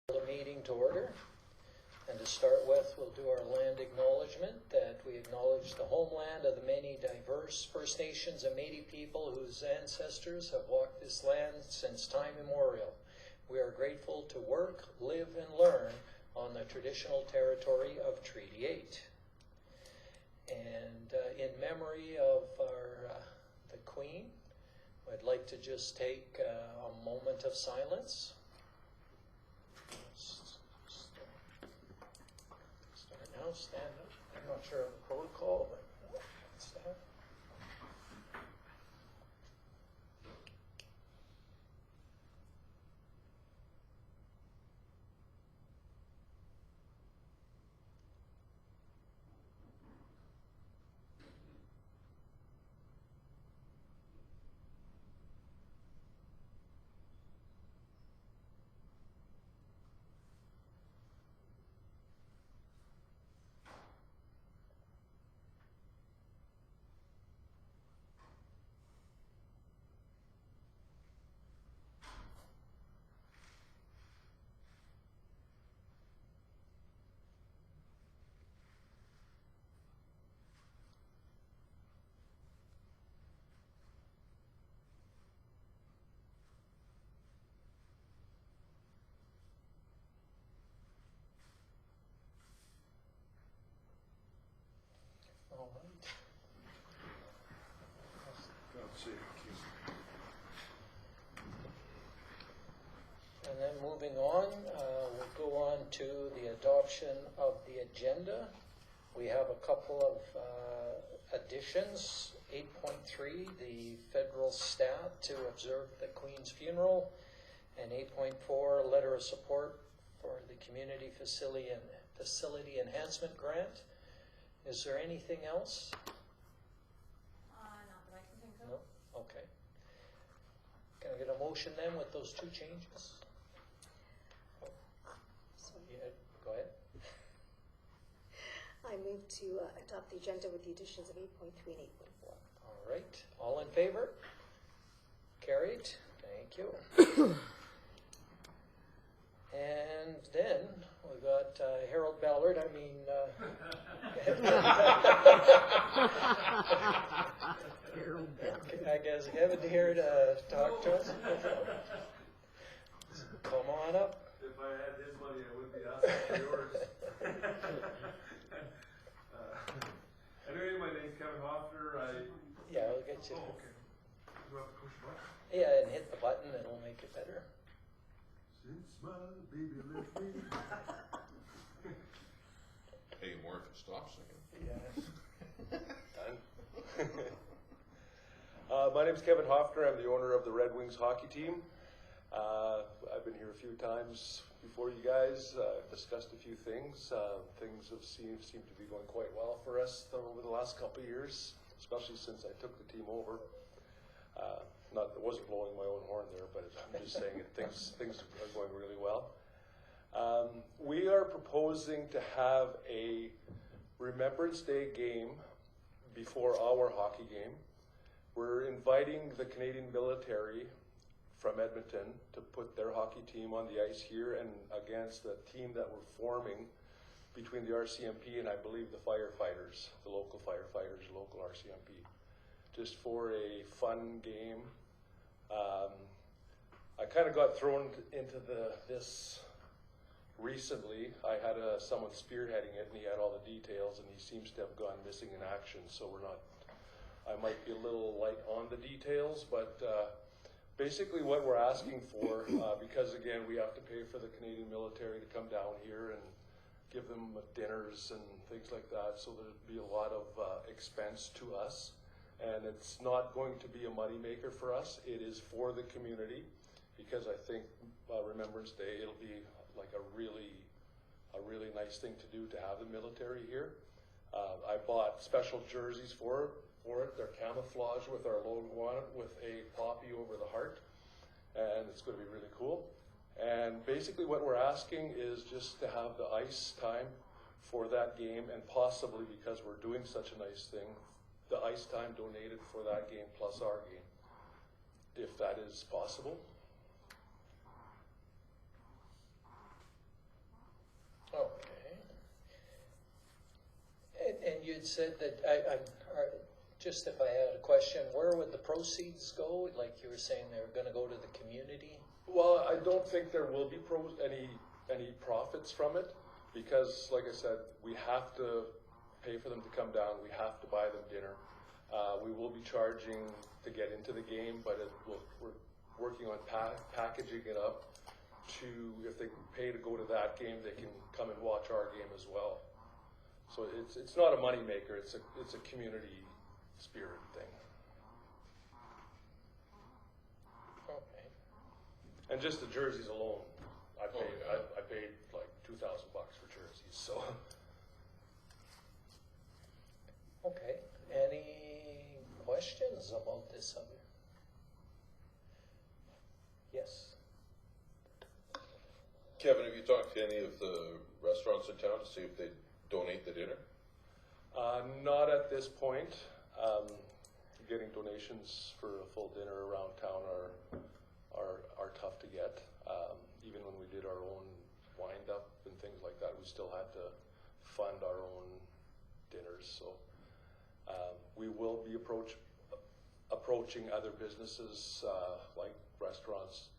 The meeting to order. And to start with, we'll do our land acknowledgement, that we acknowledge the homeland of the many diverse First Nations and Métis people whose ancestors have walked this land since time immemorial. We are grateful to work, live, and learn on the traditional territory of Treaty 8. And in memory of the Queen, I'd like to just take a moment of silence. Now stand up. I'm not sure of the protocol, but stand. All right. God save you. And then moving on, we'll go on to the adoption of the agenda. We have a couple of additions. 8.3, the federal stat to observe the Queen's funeral, and 8.4, letter of support for the community facility enhancement grant. Is there anything else? Not that I can think of. No? Okay. Can I get a motion then with those two changes? Yeah, go ahead. I move to adopt the agenda with the additions of 8.3 and 8.4. All right. All in favor? Carried. Thank you. And then we've got Harold Ballard. I guess Kevin here to talk to us. Come on up. If I had his money, I would be asking for yours. Anyway, my name's Kevin Hoffner. Yeah, I'll get you. Oh, okay. Do I have to push a button? Yeah, and hit the button. It'll make it better. Since my baby left me. Pay more if it stops again. Yeah. Done. My name's Kevin Hoffner. I'm the owner of the Red Wings hockey team. I've been here a few times before you guys. I've discussed a few things. Things have seemed to be going quite well for us over the last couple of years, especially since I took the team over. Not that I wasn't blowing my own horn there, but I'm just saying things are going really well. We are proposing to have a Remembrance Day game before our hockey game. We're inviting the Canadian military from Edmonton to put their hockey team on the ice here and against the team that we're forming between the RCMP and I believe the firefighters, the local firefighters, local RCMP, just for a fun game. I kind of got thrown into this recently. I had someone spearheading it, and he had all the details, and he seems to have gone missing in action, so I might be a little light on the details, but basically what we're asking for, because again, we have to pay for the Canadian military to come down here and give them dinners and things like that, so there'd be a lot of expense to us. And it's not going to be a moneymaker for us. It is for the community, because I think Remembrance Day, it'll be like a really nice thing to do to have the military here. I bought special jerseys for it. They're camouflaged with our logo on it with a poppy over the heart, and it's going to be really cool. And basically what we're asking is just to have the ice time for that game, and possibly, because we're doing such a nice thing, the ice time donated for that game plus our game, if that is possible. had said that, just if I had a question, where would the proceeds go? Like you were saying, they're gonna go to the community? Well, I don't think there will be any profits from it, because like I said, we have to pay for them to come down, we have to buy them dinner. We will be charging to get into the game, but we're working on packaging it up to, if they can pay to go to that game, they can come and watch our game as well. So it's not a moneymaker, it's a community spirit thing. Okay. And just the jerseys alone, I Oh, paid yeah. I paid like $2,000 for jerseys. So Okay, any questions about this other? Yes. Kevin, have you talked to any of the restaurants in town to see if they donate the dinner? not at this point. Getting donations for a full dinner around town are tough to get. Even when we did our own wind up and things like that, we still had to fund our own dinners. So we will be approaching other businesses like restaurants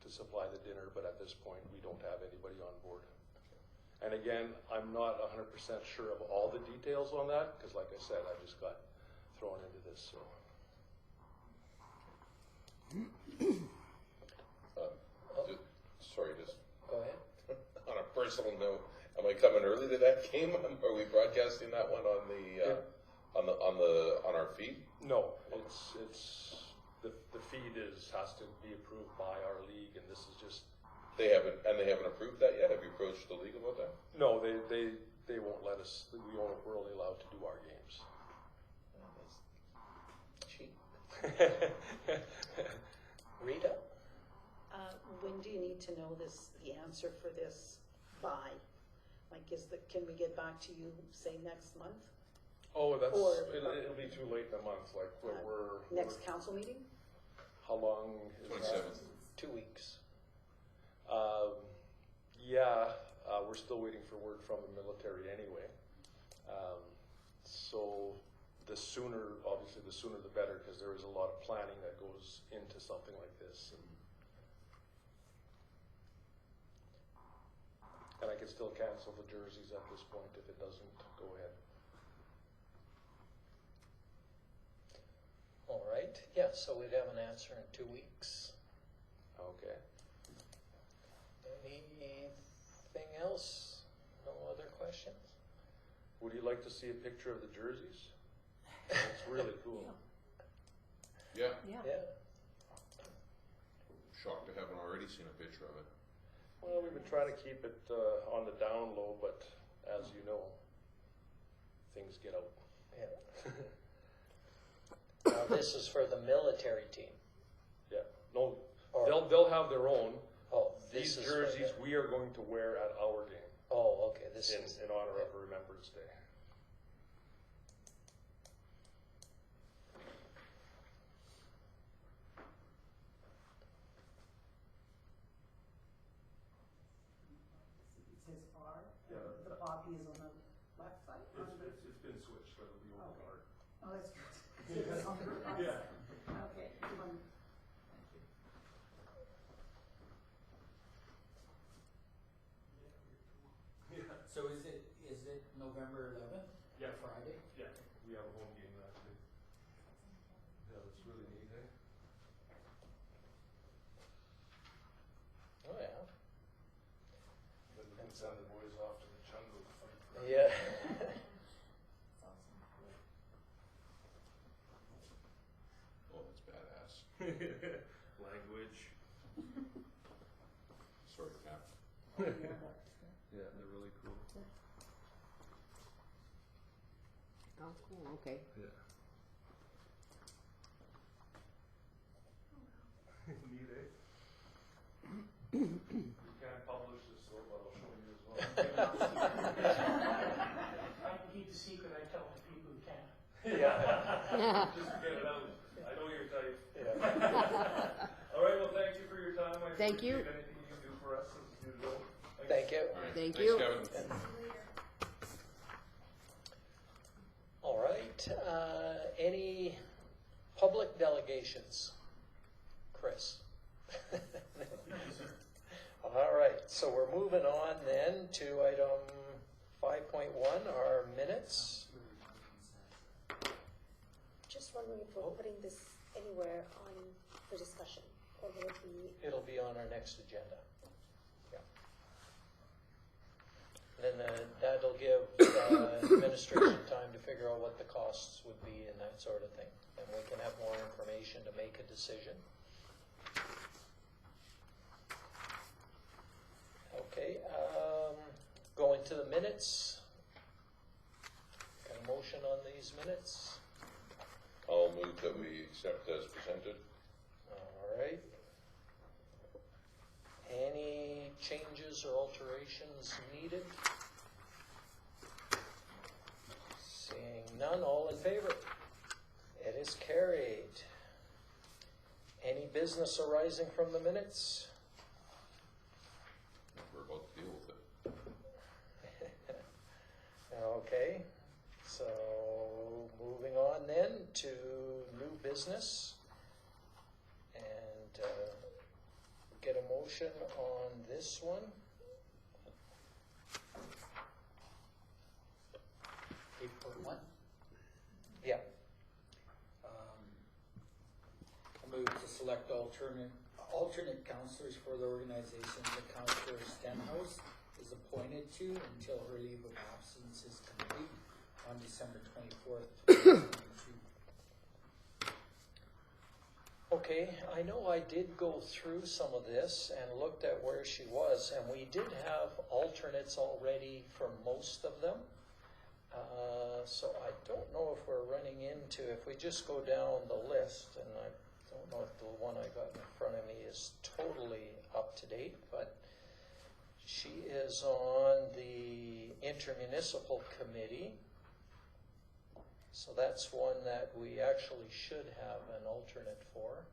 to supply the dinner, but at this point we don't have anybody on board. And again, I'm not 100% sure of all the details on that, because like I said, I just got thrown into this. So Sorry, just Go ahead. on a personal note, am I coming early to that game? Are we broadcasting that one on our feed? no, it's the feed has to be approved by our league, and this is just They haven't approved that yet. Have you approached the league about that? no. They won't let us. We're only allowed to do our games. Cheap. Rita? When do you need to know the answer for this by? Like, can we get back to you, say, next month? Oh, Or- it'll be too late in a month. Like we're Next council meeting? how long is that? 27th. 2 weeks. Yeah, we're still waiting for word from the military anyway. So the sooner the better, because there is a lot of planning that goes into something like this. And I can still cancel the jerseys at this point if it doesn't go ahead. All right, yeah, so we'd have an answer in 2 weeks. Okay. Anything else? No other questions? Would you like to see a picture of the jerseys? It's really cool. Yeah. Yeah. Shocked I haven't already seen a picture of it. Well, we've been trying to keep it on the down low, but as you know, things get out. Yeah. Now, this is for the military team. Yeah. No, Or- they'll have their own. Oh, These this is for jerseys the- we are going to wear at our game Oh, okay, this is, in honor of Remembrance Day. It says R. Yeah. The poppy is on the left side? It's been switched, so it'll be over Okay. guard. Oh, that's good. It's on the right Yeah. side. Okay, thank you. So is it November 11th? Yeah. Friday? Yeah, we have a home game that day. Yeah, that's really neat, eh? oh, yeah. Then we can send the boys off to the jungle to fight. Yeah. Oh, that's badass. Language. Sorry, Cap. Yeah, they're really cool. Oh, cool, okay. Yeah. Neat, eh? We can't publish this, so but I'll show you as well. I can keep the secret, I tell the people who can. Yeah. Just to get it out. I know your type. Yeah. All right, well, thank you for your time. I Thank you. appreciate anything you can do for us as usual. Thank you. All right. Thank Thanks, you. Kevin. any public delegations? Chris? All right, so we're moving on then to item 5.1, our minutes. Just wondering if we're putting this anywhere on for discussion, or will it be, It'll be on our next agenda. Yeah. Then that'll give administration time to figure out what the costs would be and that sort of thing. And we can have more information to make a decision. Okay, going to the minutes. Got a motion on these minutes? I'll move that we accept as presented. All right. Any changes or alterations needed? Seeing none, all in favor? It is carried. Any business arising from the minutes? We're about to deal with it. Okay, so moving on then to new business. And get a motion on this one. 8.1. Yeah, I move to select alternate counselors for the organization that Counselor Stenhouse is appointed to until her leave of absence is complete on December 24th, 2022. okay, I know I did go through some of this and looked at where she was, and we did have alternates already for most of them. So I don't know if we're running into, if we just go down the list, and I don't know if the one I got in front of me is totally up to date, but she is on the intermunicipal committee. So that's one that we actually should have an alternate for.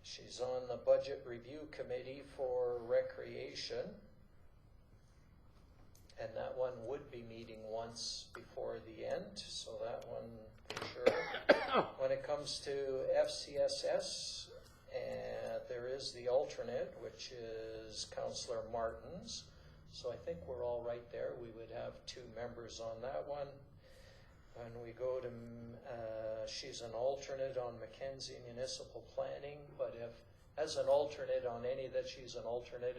She's on the budget review committee for recreation. And that one would be meeting once before the end, so that one for sure. When it comes to FCSS, and there is the alternate, which is Councillor Martins. So I think we're all right there. We would have 2 members on that one. And we go to, she's an alternate on Mackenzie Municipal Planning, but if, as an alternate on any that she's an alternate,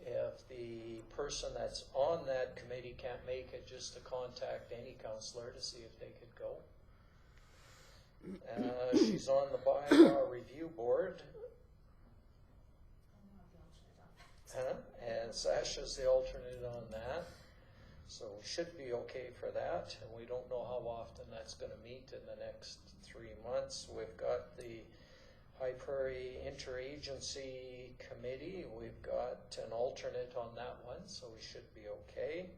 if the person that's on that committee can't make it, just to contact any counselor to see if they could go. She's on the bylaw review board. And Sasha's the alternate on that. So we should be okay for that. And we don't know how often that's going to meet in the next 3 months. We've got the High Prairie Interagency Committee. We've got an alternate on that one, so we should be okay.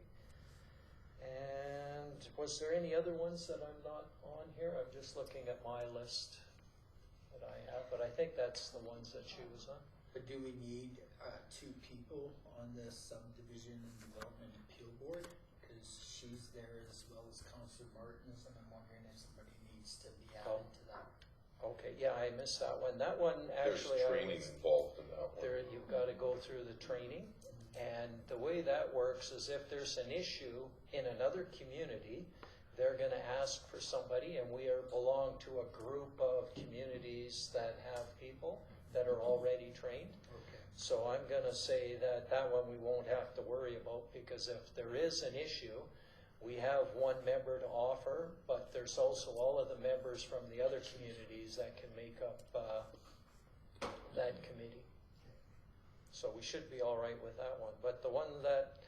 And was there any other ones that I'm not on here? I'm just looking at my list that I have, but I think that's the ones that she was on. But do we need 2 people on this subdivision and development appeal board? Because she's there as well as Councillor Martins, and I'm wondering if somebody needs to be added to that. Okay, yeah, I missed that one. That one actually, There's training involved in that one. there, you've got to go through the training. And the way that works is if there's an issue in another community, they're going to ask for somebody, and we belong to a group of communities that have people that are already trained. Okay. So I'm going to say that that one we won't have to worry about, because if there is an issue, we have 1 member to offer, but there's also all of the members from the other communities that can make up that committee. So we should be all right with that one. But the one that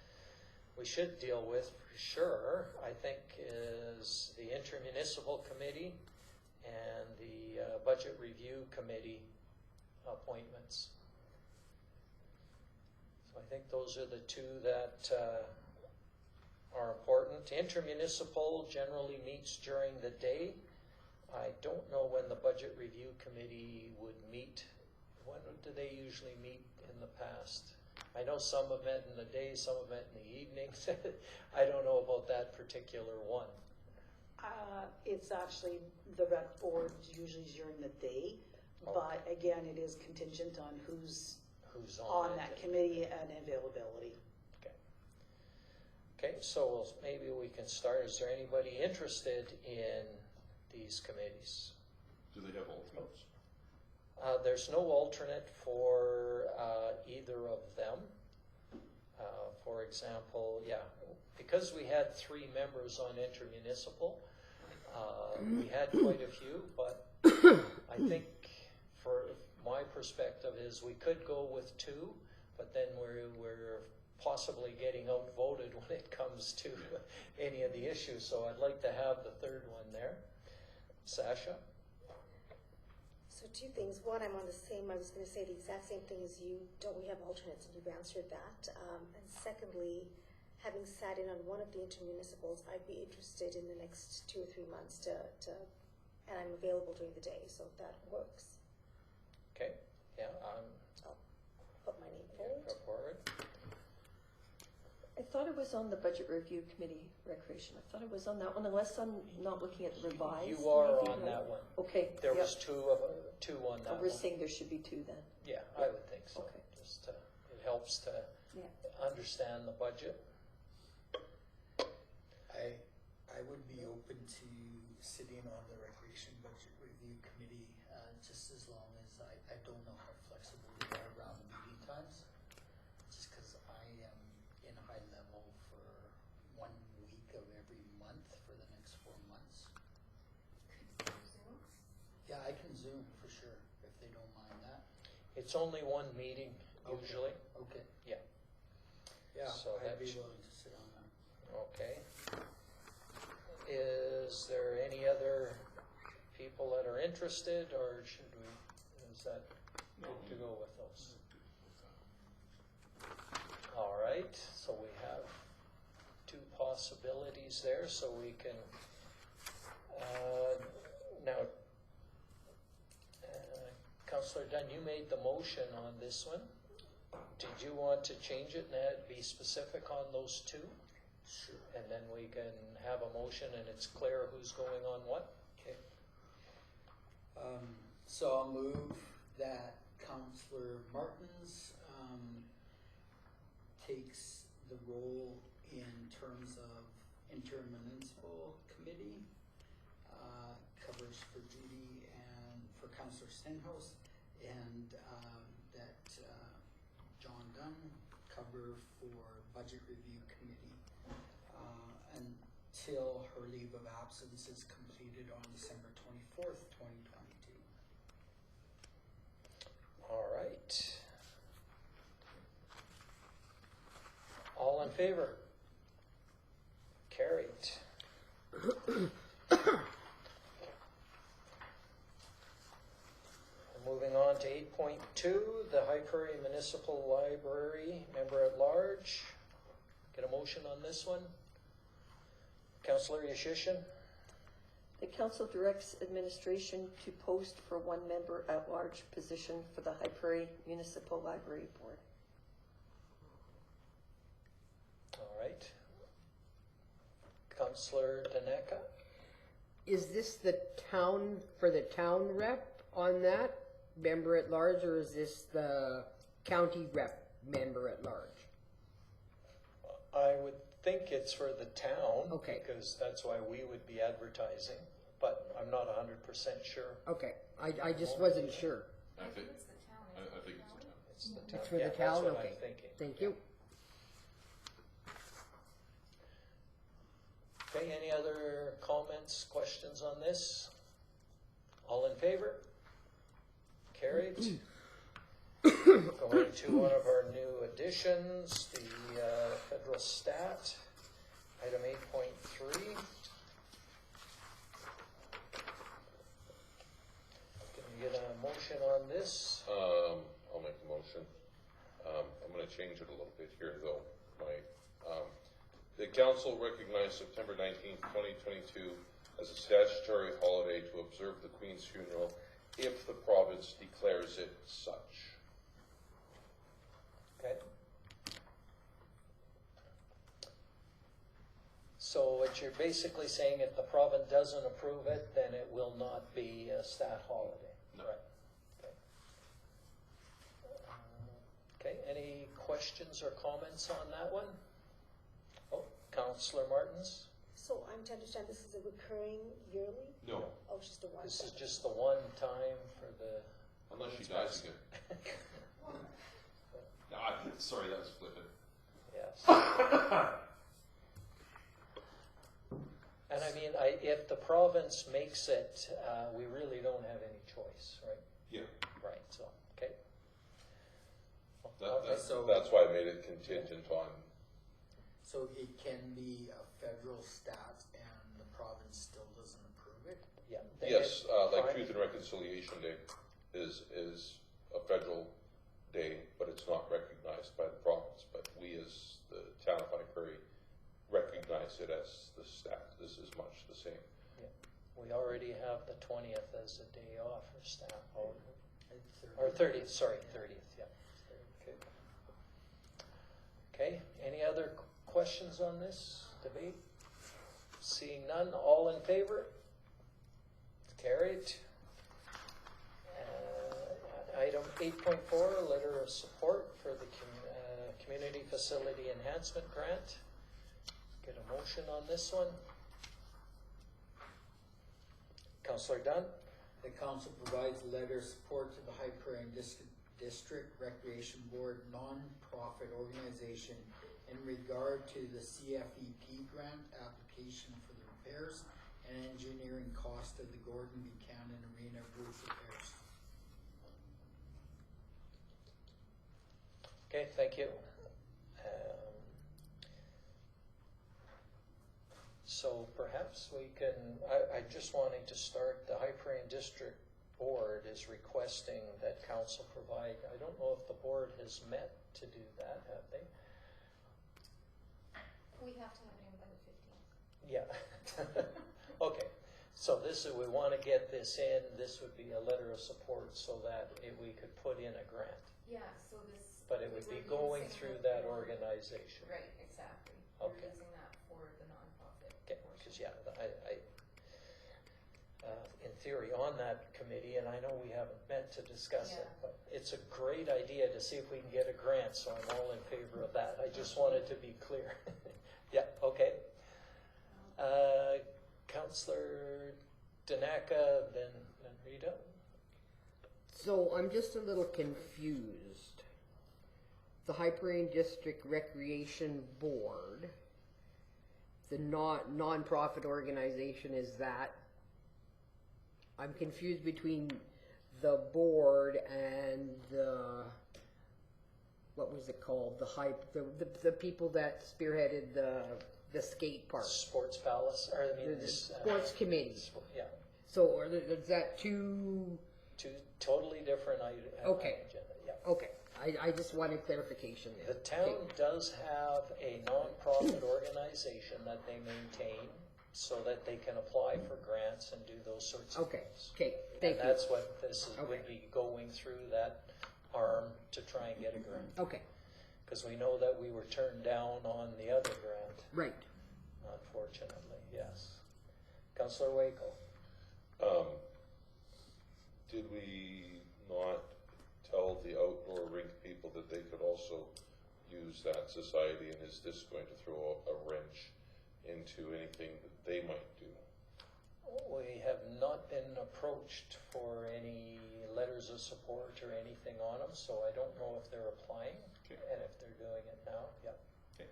we should deal with for sure, I think, is the intermunicipal committee and the budget review committee appointments. So I think those are the 2 that are important. Intermunicipal generally meets during the day. I don't know when the budget review committee would meet. When do they usually meet in the past? I know some have met in the day, some have met in the evenings. I don't know about that particular one. It's actually, the rec board usually is during the day, but again, it is contingent on who's Who's on it? that committee and availability. Okay, so maybe we can start. Is there anybody interested in these committees? Do they have alternates? There's no alternate for either of them. For example, because we had 3 members on intermunicipal, we had quite a few, but I think for my perspective is we could go with 2, but then we're possibly getting outvoted when it comes to any of the issues. So I'd like to have the 3rd one there. Sasha? So 2 things. One, I was going to say the exact same thing as you. Don't we have alternates? And you've answered that. And secondly, having sat in on one of the intermunicipals, I'd be interested in the next 2 or 3 months and I'm available during the day, so if that works. Okay, yeah, I'll put my name go forward. forward. I thought it was on the Budget Review Committee, Recreation. I thought it was on that one, unless I'm not looking at the revised. You are maybe, on right? that one. Okay. There yep. was two on that We're one. saying there should be 2 then. Yeah, I would think so. Okay. Just, it helps to Yeah. understand the budget. I would be open to sitting on the Recreation Budget Review Committee, just as long as I don't know how flexible they are around the meeting times. Just because I am in high level for 1 week of every month for the next 4 months. Yeah, I can Zoom for sure, if they don't mind that. It's only 1 meeting usually. Okay. Yeah. Yeah, So I'd that be should- willing to sit on that. Okay. Is there any other people that are interested, or is that good to go with those? All right, so we have 2 possibilities there, so we can, now, Councillor Dunn, you made the motion on this one. Did you want to change it and be specific on those 2? Sure. And then we can have a motion and it's clear who's going on what? Okay. So I'll move that Councillor Martins takes the role in terms of intermunicipal committee, covers for Judy and for Councillor Stenhouse, and that John Dunn cover for Budget Review Committee until her leave of absence is completed on December 24th, 2022. All right. All in favor? Carried. Moving on to 8.2, the High Prairie Municipal Library Member at Large. Get a motion on this one? Councillor Yashishin? The council directs administration to post for 1 member at large position for the High Prairie Municipal Library Board. All right. Councillor Daneka? Is this the town, for the town rep on that, member at large, or is this the county rep member at large? I would think it's for the town. Okay. Because that's why we would be advertising, but I'm not 100% sure. Okay, I just wasn't sure. I think it's the town. I think it's the town. It's the town. It's for the Yeah, town? that's what Okay. I'm thinking. Thank you. Okay, any other comments, questions on this? All in favor? Carried. Going to one of our new additions, the federal stat, item 8.3. Can we get a motion on this? I'll make the motion. I'm gonna change it a little bit here, though. The council recognized September 19th, 2022 as a statutory holiday to observe the Queen's funeral if the province declares it such. Okay, But you're basically saying if the province doesn't approve it, then it will not be a stat holiday? No. Right. Okay, any questions or comments on that one? Oh, Councillor Martins? So I'm to understand this is a recurring yearly? No, Oh, it's just a one. This is just the one time for the, unless she dies again. No, sorry, that was flippant. yes. And I mean, if the province makes it, we really don't have any choice, right? Yeah, Right, so, okay. that's why I made it contingent on, So it can be a federal stat and the province still doesn't approve it? Yeah. yes, like Fine. Truth and Reconciliation Day is a federal day, but it's not recognized by the province. But we as the town of High Prairie recognize it as the stat. This is much the same. We already have the 20th as a day off for staff, It's or 30th, sorry, 30th, yeah. Okay. Okay, any other questions on this debate? Seeing none, all in favor? Carried. Item 8.4, letter of support for the Community Facility Enhancement Grant. Get a motion on this one. Councillor Dunn? The council provides a letter of support to the High Prairie District Recreation Board non-profit organization in regard to the CFEP grant application for the repairs and engineering cost of the Gordon Buchanan Arena roof repairs. Okay, thank you. So perhaps we can, I just wanting to start, the High Prairie District Board is requesting that council provide, I don't know if the board has met to do that, have they? We have to have it in by the 15th. Yeah. Okay, so this is, we want to get this in, this would be a letter of support so that we could put in a grant. Yeah, so this. But it would be we're going using through it that for- organization. Right, exactly. Okay. We're using that for the nonprofit. Okay, portion. because yeah, in theory, on that committee, and I know we haven't met to discuss it, Yeah. but it's a great idea to see if we can get a grant, so I'm all in favor of that. I just wanted to be clear. Yeah, okay. Councillor Danaka, then Rita. So I'm just a little confused. The High Prairie District Recreation Board, the non-profit organization is that. I'm confused between the board and the, what was it called? The people that spearheaded the skate park. Sports Palace, or I mean, The this. sports committee. Yeah, So is that two? two totally different items. Okay. Agenda, yeah. Okay, I just wanted clarification there. The town does have a nonprofit organization that they maintain so that they can apply for grants and do those sorts of Okay, things. okay, thank And you. that's what this is, Okay. would be going through that arm to try and get a grant. Okay, Because we know that we were turned down on the other grant, right. unfortunately, yes. Councillor Waco? Did we not tell the outdoor rink people that they could also use that society, and is this going to throw a wrench into anything that they might do? We have not been approached for any letters of support or anything on them, so I don't know if they're applying Okay. and if they're doing it now. Yeah. Okay.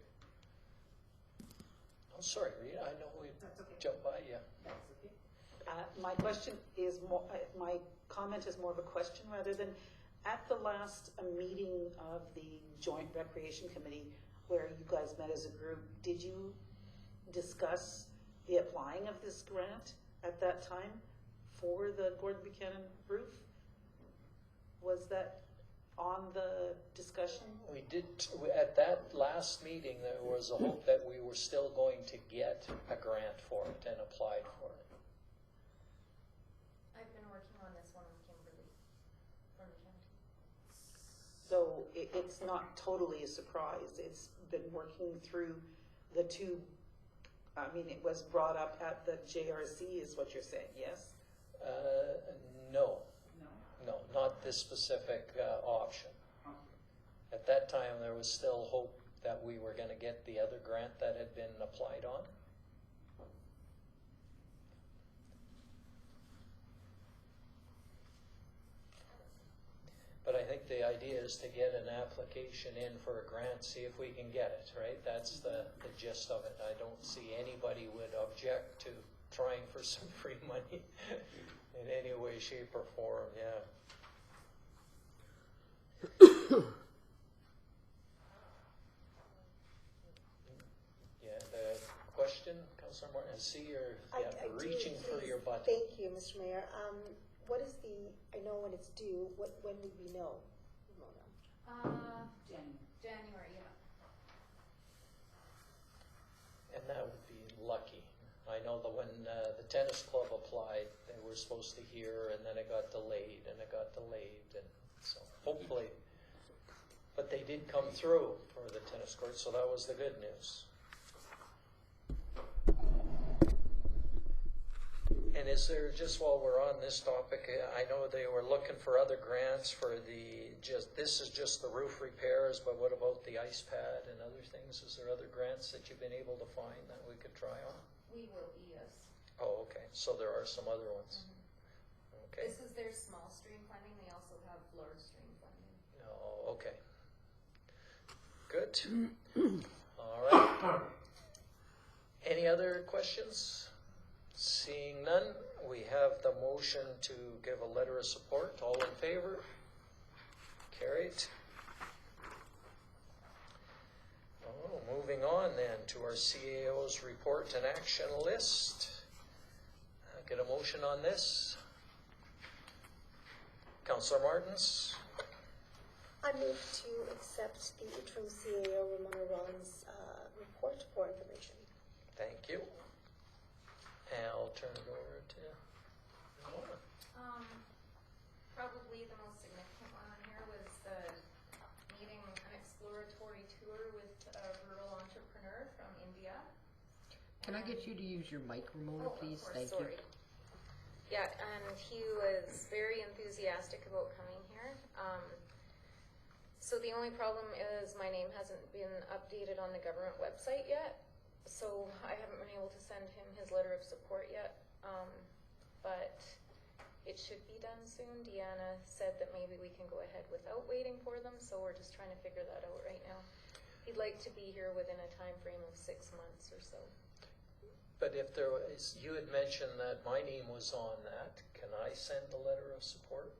I'm sorry, Rita, I know we jumped by you. My question is more, my comment is more of a question rather than, at the last meeting of the Joint Recreation Committee, where you guys met as a group, did you discuss the applying of this grant at that time for the Gordon Buchanan roof? Was that on the discussion? We did, at that last meeting, there was a hope that we were still going to get a grant for it and applied for it. I've been working on this one with Kimberly from the county. So it's not totally a surprise. It's been working through the two I mean, it was brought up at the JRC is what you're saying, yes? No, No. no, not this specific option. At that time, there was still hope that we were gonna get the other grant that had been applied on. But I think the idea is to get an application in for a grant, see if we can get it, right? That's the gist of it. I don't see anybody would object to trying for some free money in any way, shape, or form, yeah. Yeah, the question, Councilor Martin, I see you're I do, reaching for please. your button. Thank you, Mr. Mayor. What is I know when it's due, when would we know, Ramona? January, yeah. And that would be lucky. I know that when the tennis club applied, they were supposed to hear, and then it got delayed, and so hopefully. But they did come through for the tennis court, so that was the good news. And is there, just while we're on this topic, I know they were looking for other grants for this is just the roof repairs, but what about the ice pad and other things? Is there other grants that you've been able to find that we could try on? We will be, yes. Oh, okay, so there are some other ones. Okay, This is their small stream funding, they also have large stream funding. oh, okay. Good. All right. Any other questions? Seeing none, we have the motion to give a letter of support. All in favor? Carried. Oh, moving on then to our CAO's report and action list. Get a motion on this. Councillor Martins? I move to accept the interim CAO Ramona Rollins report for information. Thank you. And I'll turn it over to Ramona. Probably the most significant one on here was the meeting, an exploratory tour with a rural entrepreneur from India. Can I get you to use your mic, Ramona, please? Of course, Thank sorry. you. Yeah, and he was very enthusiastic about coming here. So the only problem is my name hasn't been updated on the government website yet. So I haven't been able to send him his letter of support yet. But it should be done soon. Deanna said that maybe we can go ahead without waiting for them. So we're just trying to figure that out right now. He'd like to be here within a time frame of 6 months or so. But if there was, you had mentioned that my name was on that. Can I send the letter of support?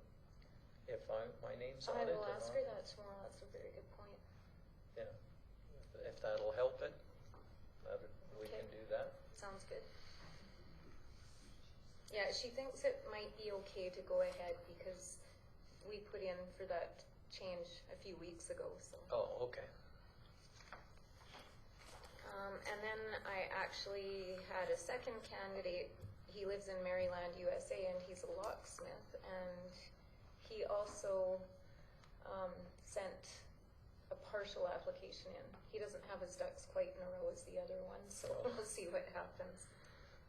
If my name's on I it? will or ask not? her that tomorrow. That's a very good point. Yeah, if that'll help it, we can do that. Sounds good. Yeah, she thinks it might be okay to go ahead because we put in for that change a few weeks ago, so. Oh, okay. And then I actually had a second candidate. He lives in Maryland, USA, and he's a locksmith. And he also sent a partial application in. He doesn't have his ducks quite in a row as the other one, so we'll see what happens.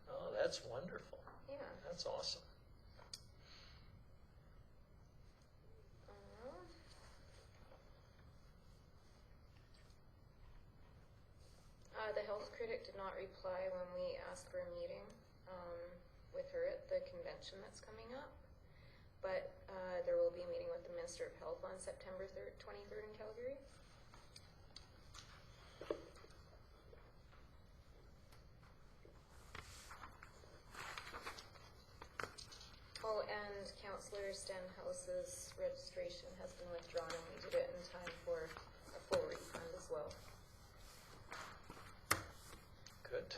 Oh, that's wonderful. Yeah. That's awesome. The health critic did not reply when we asked for a meeting with her at the convention that's coming up. But there will be a meeting with the Minister of Health on September 23rd in Calgary. Oh, and Councillor Stenhouse's registration has been withdrawn, and we did it in time for a full refund as well. Good.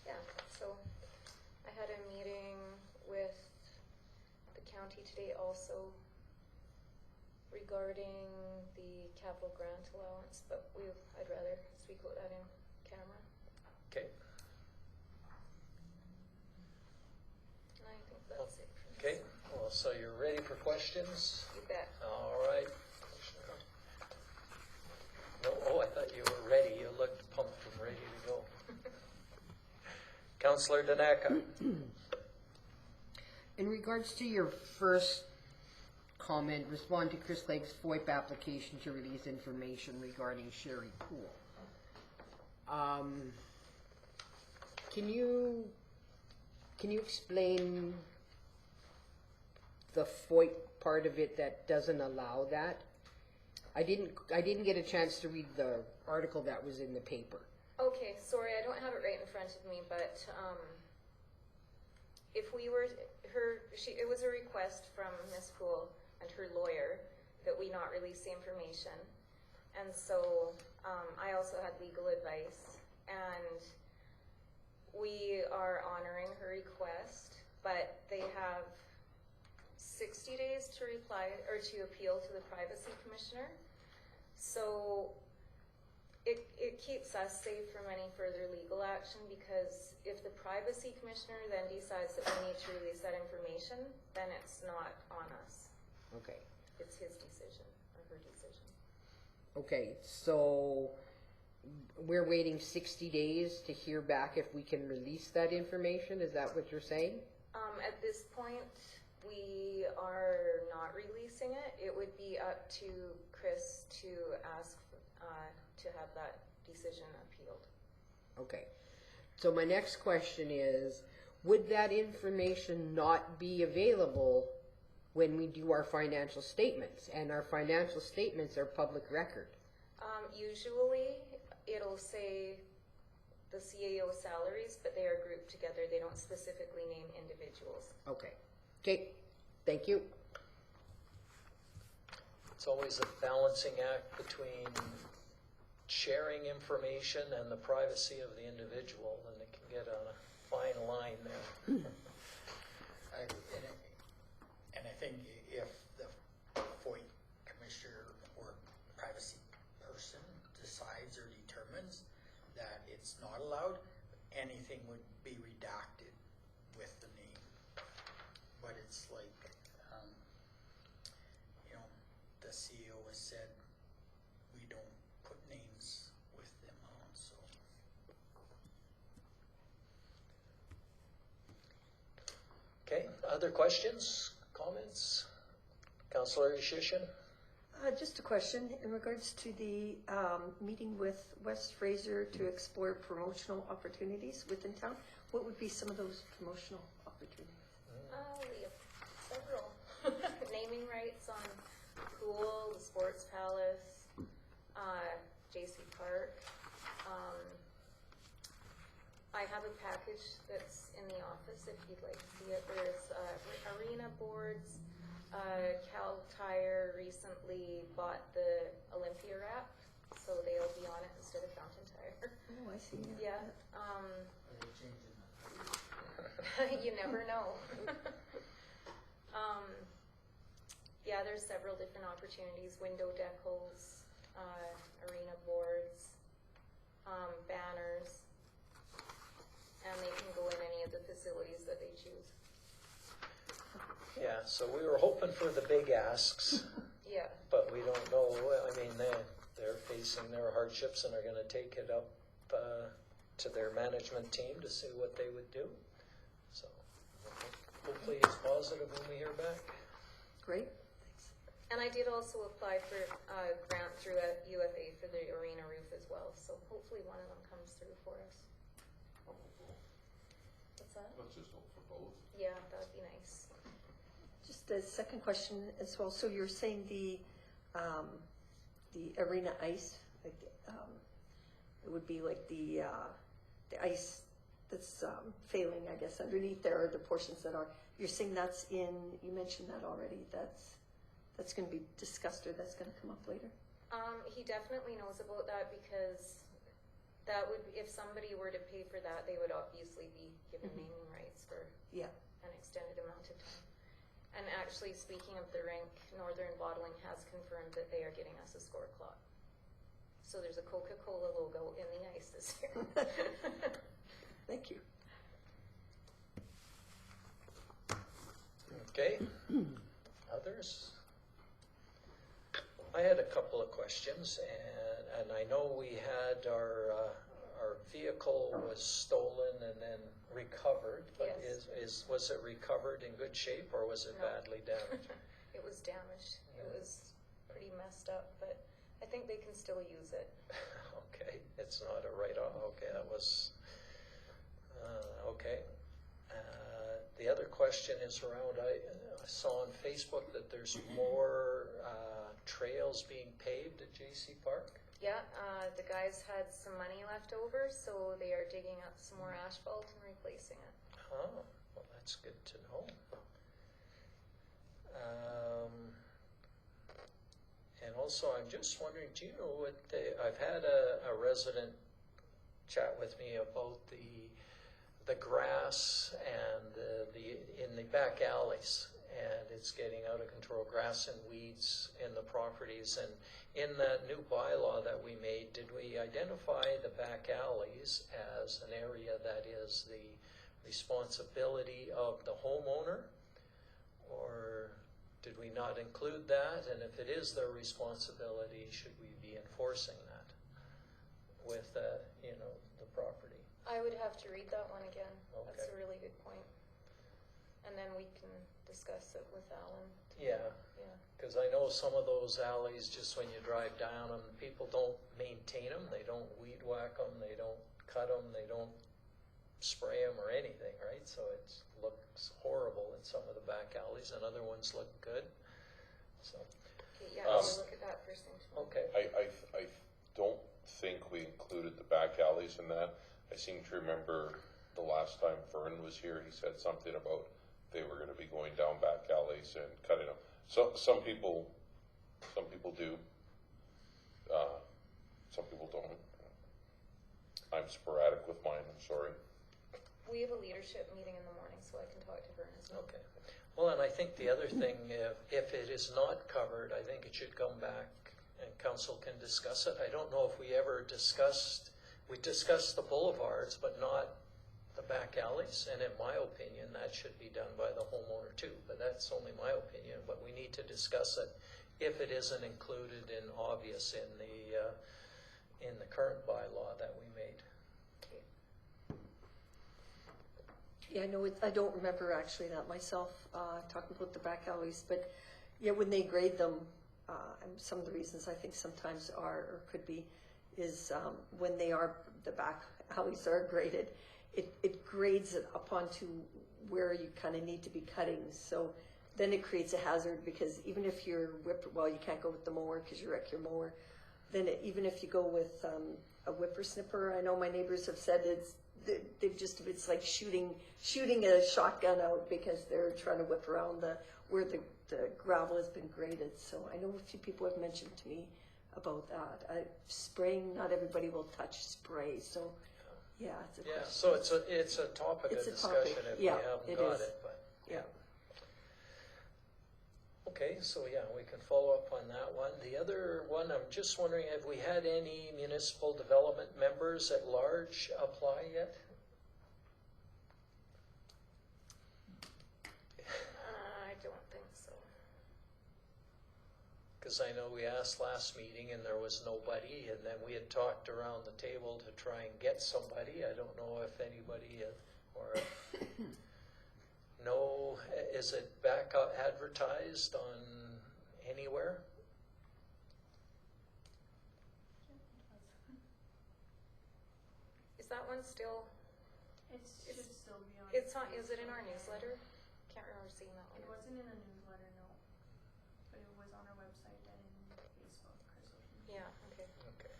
Yeah, so I had a meeting with the county today also regarding the capital grant allowance, but I'd rather speak about that in camera. Okay. And I think that's it for Okay. this. Well, so you're ready for questions? You bet. All right. Councillor Daneka. In regards to your first comment, respond to Chris Lake's FOIP application to release information regarding Sherry Pool. Can you explain the FOIP part of it that doesn't allow that? I didn't get a chance to read the article that was in the paper. Okay, sorry, I don't have it right in front of me, but if we were it was a request from Ms. Poole and her lawyer that we not release the information, and so I also had legal advice, and we are honoring her request, but they have 60 days to reply or to appeal to the privacy commissioner. So it keeps us safe from any further legal action, because if the privacy commissioner then decides that we need to release that information, then it's not on us. Okay. It's his decision or her decision. Okay, so we're waiting 60 days to hear back if we can release that information? Is that what you're saying? At this point, we are not releasing it. It would be up to Chris to ask to have that decision appealed. Okay. So my next question is, would that information not be available when we do our financial statements? And our financial statements are public record. Usually, it'll say the CAO salaries, but they are grouped together. They don't specifically name individuals. Okay. Okay. Thank you. It's always a balancing act between sharing information and the privacy of the individual, and it can get on a fine line there. And I think if the FOIP commissioner or privacy person decides or determines that it's not allowed, anything would be redacted with the name. But it's like, the CEO has said we don't put names with them on, so. Okay, other questions, comments? Councillor Shishin? Just a question in regards to the meeting with West Fraser to explore promotional opportunities within town. What would be some of those promotional opportunities? We have several. Naming rights on Pool, the Sports Palace, JC Park. I have a package that's in the office if you'd like to see it. There's arena boards. Cal Tire recently bought the Olympia wrap, so they'll be on it instead of Fountain Tire. Oh, I see. Yeah. Are they changing that? You never know. Yeah, there's several different opportunities, window decals, arena boards, banners, and they can go in any of the facilities that they choose. Yeah, so we were hoping for the big asks, Yeah. but we don't know. I mean, they're facing their hardships and are going to take it up to their management team to see what they would do. So hopefully it's positive when we hear back. Great. And I did also apply for a grant through a UFA for the arena roof as well, so hopefully one of them comes through for us. What's that? Let's just hope for both. Yeah, that'd be nice. Just a second question as well. So you're saying the arena ice, like, it would be like the ice that's failing, I guess, underneath there are the portions that are. You're saying that's in. You mentioned that already. That's going to be discussed, or that's going to come up later. He definitely knows about that, because that would, if somebody were to pay for that, they would obviously be given naming rights for an extended amount of time. And actually, speaking of the rink, Northern Bottling has confirmed that they are getting us a score clock. So there's a Coca-Cola logo in the ice this year. Thank you. Okay, others? I had a couple of questions, and I know we had our our vehicle was stolen and then recovered, but Yes. was it recovered in good shape or was it No. badly damaged? It was damaged. It Yeah. was pretty messed up, but I think they can still use it. Okay, it's not a write-off, okay, that was, okay. The other question is around, I saw on Facebook that there's more trails being paved at J.C. Park. Yeah, the guys had some money left over, so they are digging up some more asphalt and replacing it. Oh, well, that's good to know. And also, I'm just wondering, do you know what I've had a resident chat with me about the grass and in the back alleys, and it's getting out of control, grass and weeds in the properties. And in that new bylaw that we made, did we identify the back alleys as an area that is the responsibility of the homeowner? Or did we not include that? And if it is their responsibility, should we be enforcing that with, the property? I would have to read that one again. That's Okay. a really good point. And then we can discuss it with Alan. Yeah, Yeah. because I know some of those alleys, just when you drive down them, people don't maintain them. They don't weed whack them. They don't cut them. They don't spray them or anything, right? So it looks horrible in some of the back alleys, and other ones look good. So, Okay, yeah, we'll look at that first thing tomorrow. okay. I don't think we included the back alleys in that. I seem to remember the last time Vern was here, he said something about they were gonna be going down back alleys and cutting them. So, some people do, some people don't. I'm sporadic with mine, I'm sorry. We have a leadership meeting in the morning, so I can talk to Vern as well. Okay. Well, and I think the other thing, if it is not covered, I think it should come back and council can discuss it. I don't know if we ever discussed the boulevards, but not the back alleys. And in my opinion, that should be done by the homeowner too, but that's only my opinion. But we need to discuss it if it isn't included in obvious in the current bylaw that we made. Yeah, I know, I don't remember actually that myself, talking about the back alleys, but yeah, when they grade them, and some of the reasons I think sometimes are, or could be, is when the back alleys are graded, it grades it up onto where you kind of need to be cutting. So then it creates a hazard, because even if you're you can't go with the mower because you wreck your mower. Then even if you go with a whippersnipper, I know my neighbors have said it's like shooting a shotgun out because they're trying to whip around where the gravel has been graded. So I know a few people have mentioned to me about that. Spraying, not everybody will touch spray, so yeah, it's a question. So it's a topic of It's a discussion topic. if we Yeah, haven't it got is. it, but. Yeah. Okay, so yeah, we can follow up on that one. The other one, I'm just wondering, have we had any municipal development members at large apply yet? I don't think so. Because I know we asked last meeting and there was nobody, and then we had talked around the table to try and get somebody. I don't know if anybody or no, is it back up advertised on anywhere? Is that one still, It should still be on. it's on, is it in our newsletter? Can't remember seeing that It one. wasn't in the newsletter, no, but it was on our website and in Facebook or social media. Yeah, okay. Okay.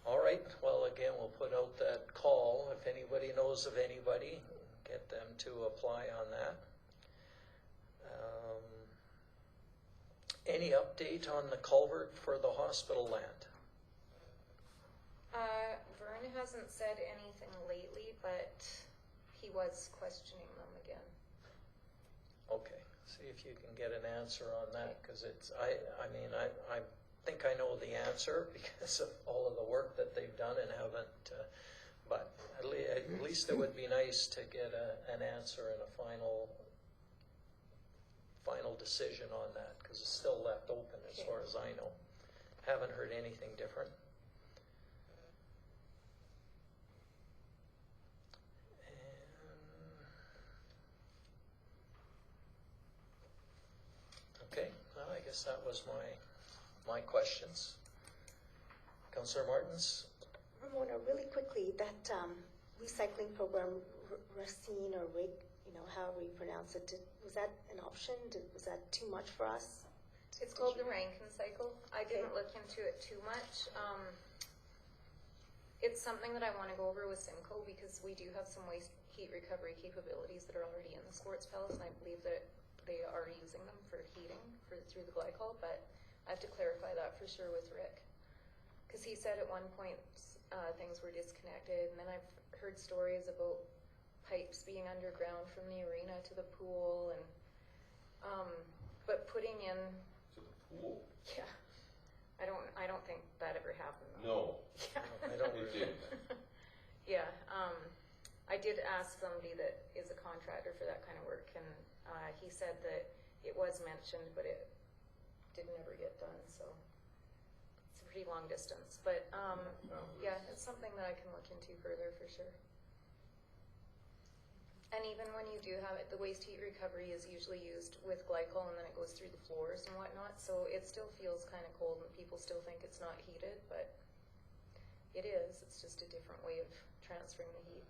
All right, well, again, we'll put out that call. If anybody knows of anybody, get them to apply on that. Any update on the culvert for the hospital land? Vern hasn't said anything lately, but he was questioning them again. Okay, see if you can get an answer on that, because it's, I think I know the answer because of all of the work that they've done and haven't, but at least it would be nice to get an answer and a final decision on that, because it's still left open as far as I know. Haven't heard anything different. guess that was my questions. Councillor Martins? Ramona, really quickly, that recycling program, Racine or RIG, you know, however you pronounce it, was that an option? Was that too much for us? It's called the Rankin cycle. I didn't look into it too much. It's something that I want to go over with Simcoe because we do have some waste heat recovery capabilities that are already in the sports palace, and I believe that they are using them for heating through the glycol, but I have to clarify that for sure with Rick. Because he said at one point things were disconnected, and then I've heard stories about pipes being underground from the arena to the pool, and but putting in To the pool? yeah, I don't think that ever happened. No, Yeah. I don't it didn't. Yeah, I did ask somebody that is a contractor for that kind of work, and he said that it was mentioned, but it didn't ever get done, so it's a pretty long distance. But yeah, it's something that I can look into further for sure. And even when you do have it, the waste heat recovery is usually used with glycol, and then it goes through the floors and whatnot, so it still feels kind of cold, and people still think it's not heated, but it is. It's just a different way of transferring the heat.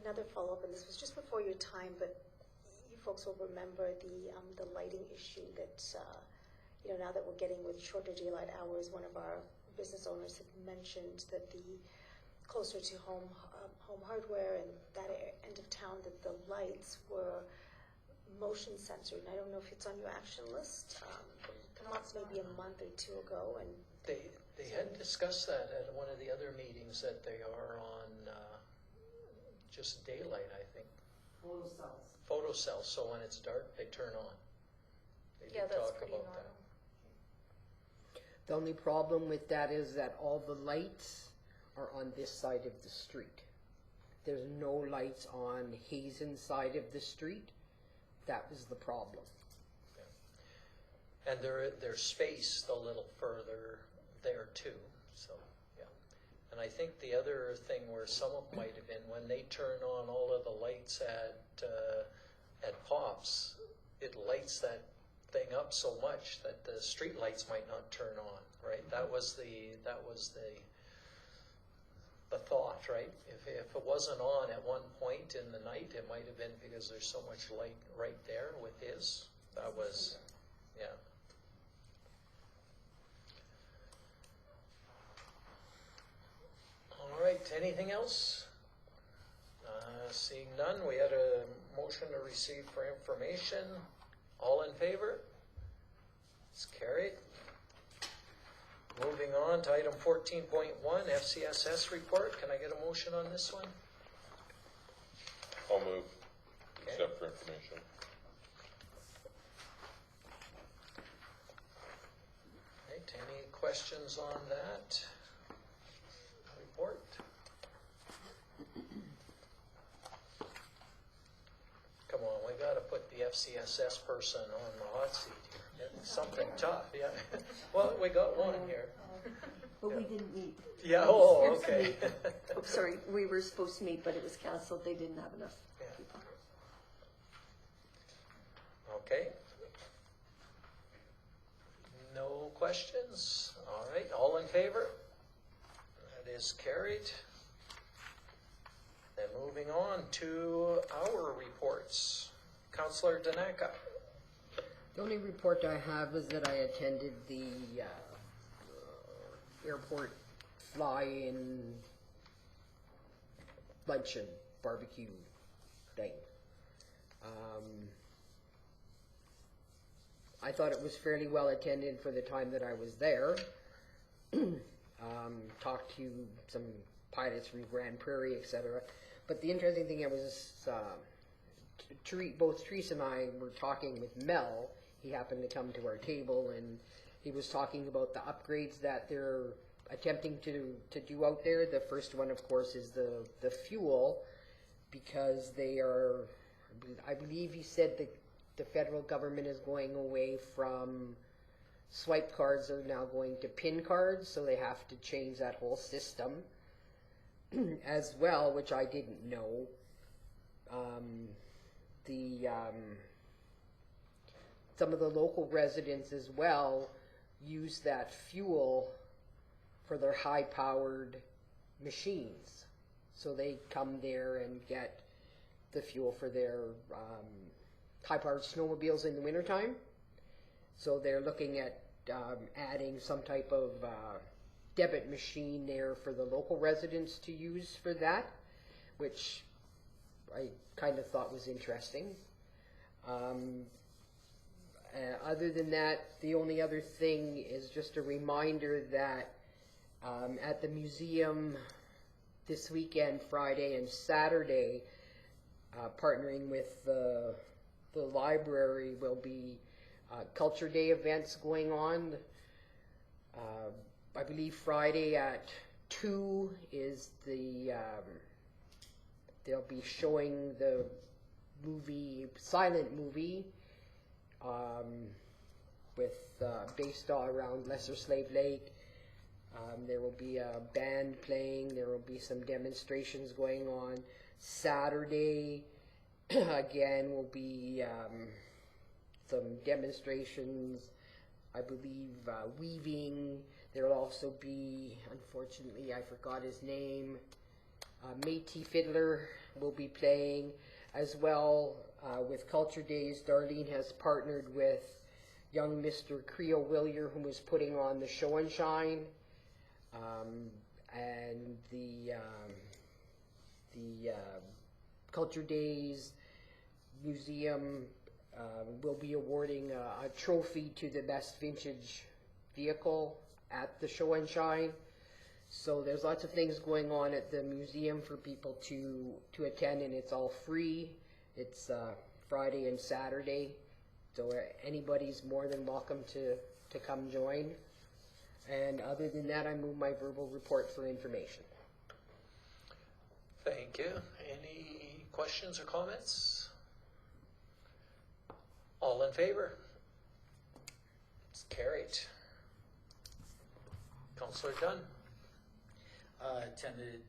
Another follow-up, and this was just before your time, but you folks will remember the lighting issue that, you know, now that we're getting with shorter daylight hours, one of our business owners had mentioned that the closer to home hardware and that end of town, that the lights were motion censored. And I don't know if it's on your action list. Come up maybe a month or two ago, and They had discussed that at one of the other meetings, that they are on just daylight, I think. Photo cells. Photo cells, so when it's dark, they turn on. They Yeah, did that's talk pretty about normal. that. The only problem with that is that all the lights are on this side of the street. There's no lights on Hazen side of the street. That was the problem. And they're spaced a little further there too, so, yeah. And I think the other thing where some of them might have been, when they turn on all of the lights at Pops, it lights that thing up so much that the street lights might not turn on, right? That was the thought, right? If it wasn't on at one point in the night, it might have been because there's so much light right there with his. That was, yeah. All right, anything else? Seeing none, we had a motion to receive for information. All in favor? It's carried. Moving on to item 14.1, FCSS report. Can I get a motion on this one? I'll move, Okay. except for information. Right, any questions on that report? Come on, we gotta put the FCSS person on the hot seat here. Something tough, yeah. Well, we got one here. But we didn't meet. Yeah, oh, okay. Oh, sorry, we were supposed to meet, but it was canceled. They didn't have enough Yeah. people. Okay. No questions? All right, all in favor? That is carried. Then moving on to our reports. Councillor Danaka. The only report I have is that I attended the airport fly-in luncheon barbecue thing. I thought it was fairly well attended for the time that I was there. Talked to some pilots from Grand Prairie, etc. But the interesting thing, both Teresa and I were talking with Mel. He happened to come to our table, and he was talking about the upgrades that they're attempting to do out there. The first one, of course, is the fuel, because they are, I believe he said that the federal government is going away from swipe cards, are now going to PIN cards, so they have to change that whole system as well, which I didn't know. some of the local residents as well use that fuel for their high-powered machines. So they come there and get the fuel for their high-powered snowmobiles in the wintertime. So they're looking at adding some type of debit machine there for the local residents to use for that, which I kind of thought was interesting. Other than that, the only other thing is just a reminder that at the museum this weekend, Friday and Saturday, partnering with the library, will be Culture Day events going on. I believe Friday at 2 is they'll be showing the silent movie, based all around Lesser Slave Lake. There will be a band playing, there will be some demonstrations going on. Saturday, again, will be some demonstrations, I believe, weaving. There will also be, unfortunately, I forgot his name, Métis Fiddler will be playing as well. With Culture Days, Darlene has partnered with young Mr. Creole Willier, who is putting on the Show and Shine, and the Culture Days Museum will be awarding a trophy to the best vintage vehicle at the Show and Shine. So there's lots of things going on at the museum for people to attend, and it's all free. It's Friday and Saturday, so anybody's more than welcome to come join. And other than that, I move my verbal report for information. Thank you. Any questions or comments? All in favor? It's carried. Councillor Dunn. Attended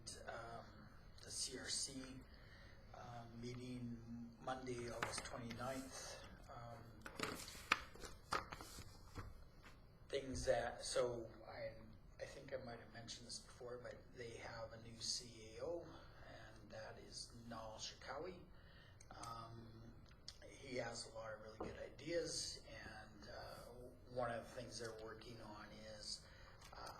the CRC meeting Monday, August 29th. I think I might have mentioned this before, but they have a new CAO, and that is Nal Shakawi. He has a lot of really good ideas, and one of the things they're working on is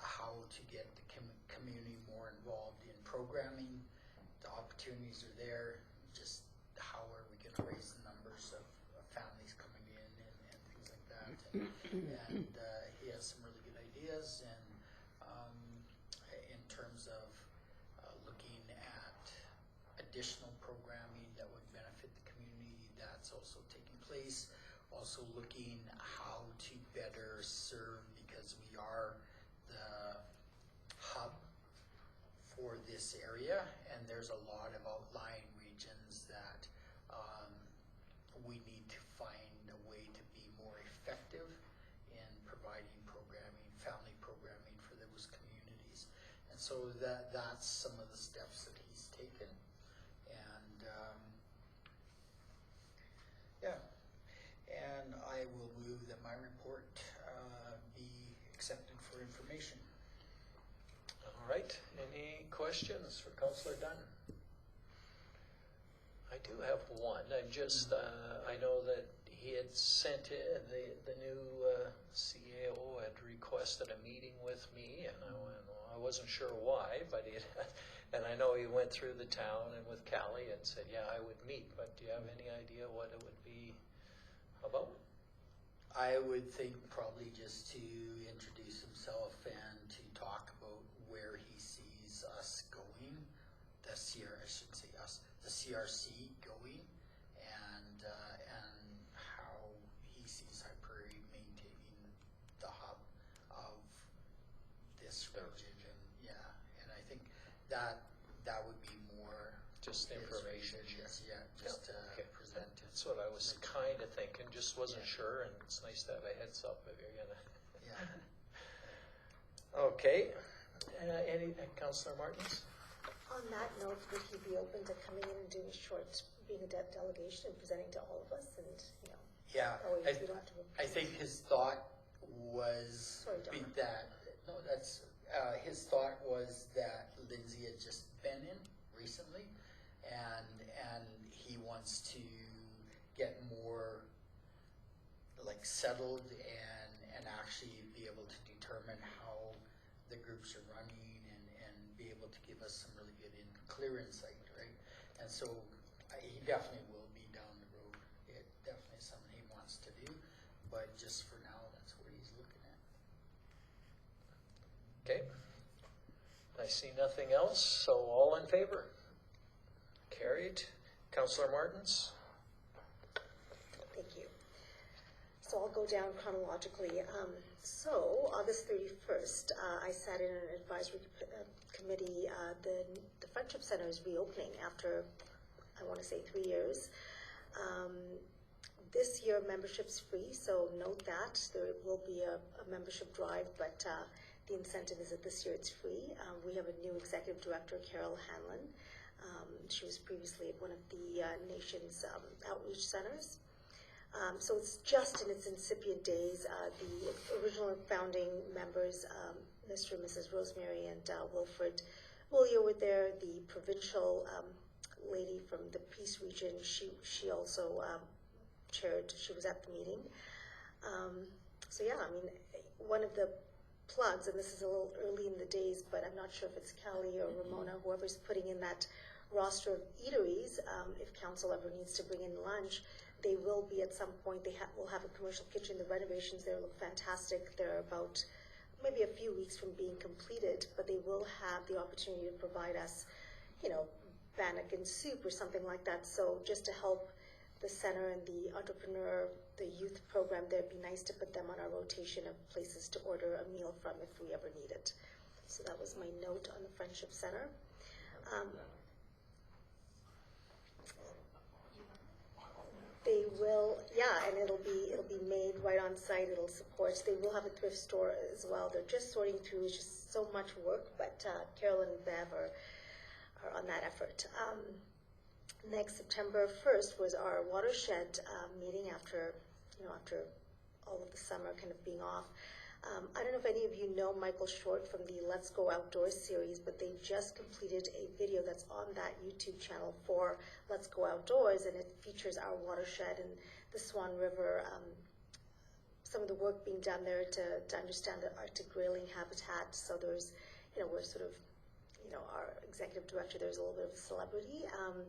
how to get the community more involved in programming. The opportunities are there, just how are we going to raise the numbers of families coming in and things like that. And he has some really good ideas, and in terms of looking at additional programming that would benefit the community, that's also taking place. Also looking how to better serve, because we are the hub for this area, and there's a lot of outlying regions that we need to find a way to be more effective in providing programming, family programming for those communities. And so that's some of the steps that he's taken. And and I will move that my report be accepted for information. All right. Any questions for Councillor Dunn? I do have one. I know that he had sent in, the new CAO had requested a meeting with me, and I wasn't sure why, but and I know he went through the town and with Callie and said, yeah, I would meet, but do you have any idea what it would be about? I would think probably just to introduce himself and to talk about where he sees us going, the CRC going, and how he sees High Prairie maintaining the hub of this region. And I think that would be more just information. Just to present it. That's what I was kind of thinking, just wasn't sure, and it's nice to have a heads up if you're gonna. Okay. Any Councillor Martins? On that note, would he be open to coming in and doing a short, being a delegation and presenting to all of us and, you know? Yeah, Oh, wait, we don't have to. I think his thought was Sorry, Donna. his thought was that Lindsay had just been in recently, and he wants to get more like settled and actually be able to determine how the groups are running and be able to give us some really good clear insight, right? And so he definitely will be down the road. It definitely is something he wants to do, but just for now, that's what he's looking at. Okay. I see nothing else, so all in favor? Carried. Councillor Martins? Thank you. So I'll go down chronologically. So August 31st, I sat in an advisory committee. The Friendship Center is reopening after, I want to say, 3 years. This year membership's free, so note that. There will be a membership drive, but the incentive is that this year it's free. We have a new executive director, Carol Hanlon. She was previously at one of the nation's outreach centers. So it's just in its incipient days. The original founding members, Mr. and Mrs. Rosemary and Wilfred Willier were there. The provincial lady from the Peace region, she also chaired, she was at the meeting. So yeah, I mean, one of the plugs, and this is a little early in the days, but I'm not sure if it's Callie or Ramona, whoever's putting in that roster of eateries, if council ever needs to bring in lunch, they will be at some point, will have a commercial kitchen. The renovations there look fantastic. They're about maybe a few weeks from being completed, but they will have the opportunity to provide us, you know, bannock and soup or something like that. So just to help the center and the entrepreneur, the youth program there, it'd be nice to put them on our rotation of places to order a meal from if we ever need it. So that was my note on the Friendship Center. They will, yeah, and it'll be made right on site. It'll support. They will have a thrift store as well. They're just sorting through. It's just so much work, but Carolyn and Bev are on that effort. Next September 1st was our watershed meeting after all of the summer kind of being off. I don't know if any of you know Michael Short from the Let's Go Outdoors series, but they just completed a video that's on that YouTube channel for Let's Go Outdoors, and it features our watershed and the Swan River, some of the work being done there to understand the Arctic grayling habitat. So there's, we're sort of, our executive director, there's a little bit of a celebrity,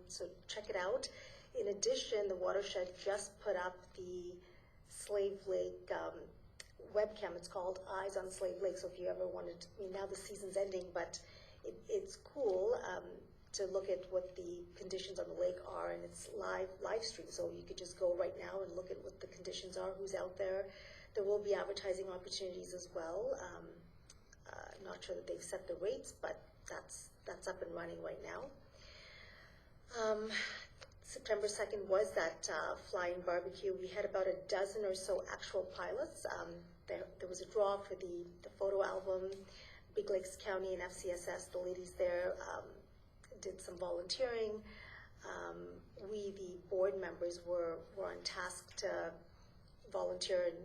so check it out. In addition, the watershed just put up the Slave Lake webcam. It's called Eyes on Slave Lake. So if you ever wanted, now the season's ending, but it's cool to look at what the conditions on the lake are, and it's live stream. So you could just go right now and look at what the conditions are, who's out there. There will be advertising opportunities as well. I'm not sure that they've set the rates, but that's up and running right now. September 2nd was that flying barbecue. We had about a dozen or so actual pilots. There was a draw for the photo album. Big Lakes County and FCSS, the ladies there did some volunteering. We, the board members, were on task to volunteer and,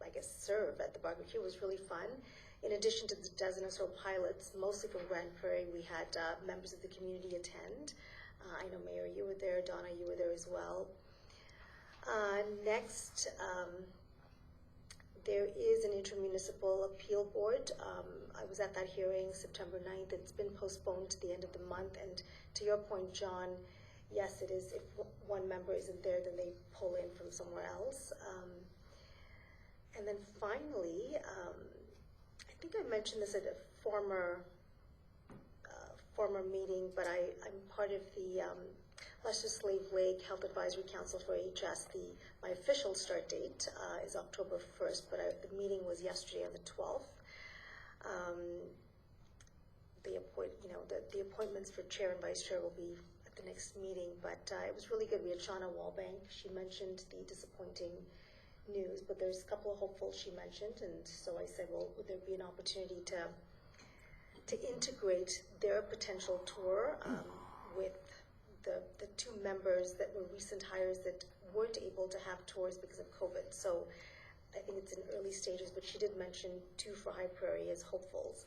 I guess, serve at the barbecue. It was really fun. In addition to the dozen or so pilots, mostly from Grand Prairie, we had members of the community attend. I know, Mayor, you were there. Donna, you were there as well. Next, there is an intermunicipal appeal board. I was at that hearing September 9th. It's been postponed to the end of the month. And to your point, John, yes, it is. If one member isn't there, then they pull in from somewhere else. And then finally, I think I mentioned this at a former meeting, but I'm part of the Leicester Slave Lake Health Advisory Council for HS. My official start date is October 1st, but the meeting was yesterday on the 12th. The appointments for chair and vice chair will be at the next meeting, but it was really good. We had Shauna Wallbank. She mentioned the disappointing news, but there's a couple of hopefuls she mentioned, and so I said, well, would there be an opportunity to to integrate their potential tour with the two members that were recent hires that weren't able to have tours because of COVID. So I think it's in early stages, but she did mention 2 for High Prairie as hopefuls.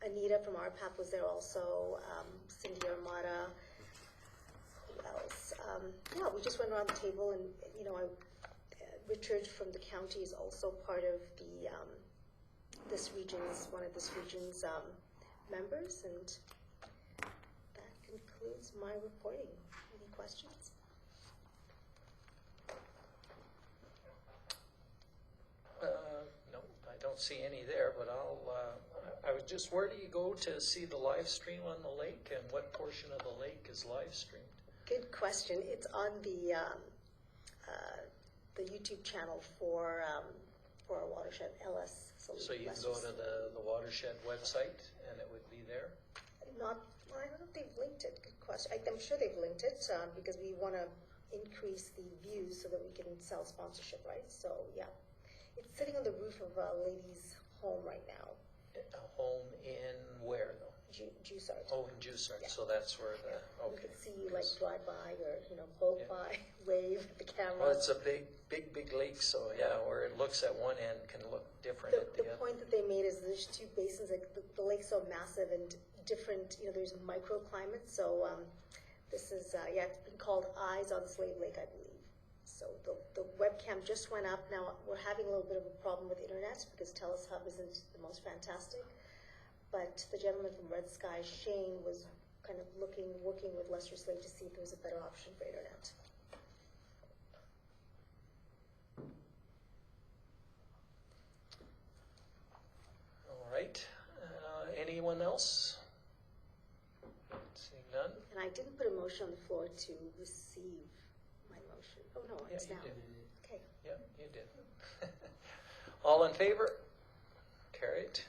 Anita from RPAP was there also, Cindy Armada, who else? Yeah, we just went around the table, and you know, Richard from the county is also part of the one of this region's members, and that concludes my reporting. Any questions? No, I don't see any there, but I was just, where do you go to see the live stream on the lake, and what portion of the lake is live streamed? Good question. It's on the YouTube channel for our watershed, LS. So you can go to the watershed website and it would be there? I don't know if they've linked it. Good question. I'm sure they've linked it because we want to increase the views so that we can sell sponsorship, right? So yeah, it's sitting on the roof of a lady's home right now. A home in where though? Jussard. Oh, in Jussard. Yeah. So that's where You can see you like drive by or boat by, wave at the camera. Well, it's a big lake, so yeah, where it looks at one end can look different at the The other. point that they made is there's 2 basins, like the lake's so massive and different, there's microclimates. So this is, it's been called Eyes on Slave Lake, I believe. So the webcam just went up. Now we're having a little bit of a problem with internet because TELUS Hub isn't the most fantastic. But the gentleman from Red Sky, Shane, was kind of working with Lester Slave to see if there was a better option for internet. All right. Anyone else? Seeing none? And I didn't put a motion on the floor to receive my motion. Oh, no, it's Yeah, now. you did. Okay. Yeah, you did. All in favor? Carried.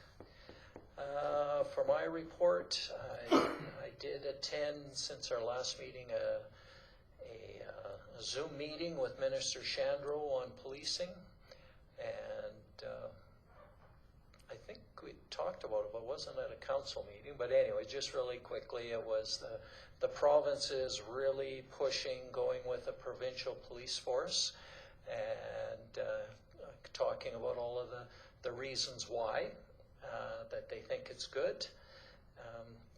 For my report, I did attend, since our last meeting, a Zoom meeting with Minister Shandro on policing, and I think we talked about it, but it wasn't at a council meeting. But anyway, just really quickly, it was the province is really pushing going with a provincial police force, and talking about all of the reasons why. That they think it's good.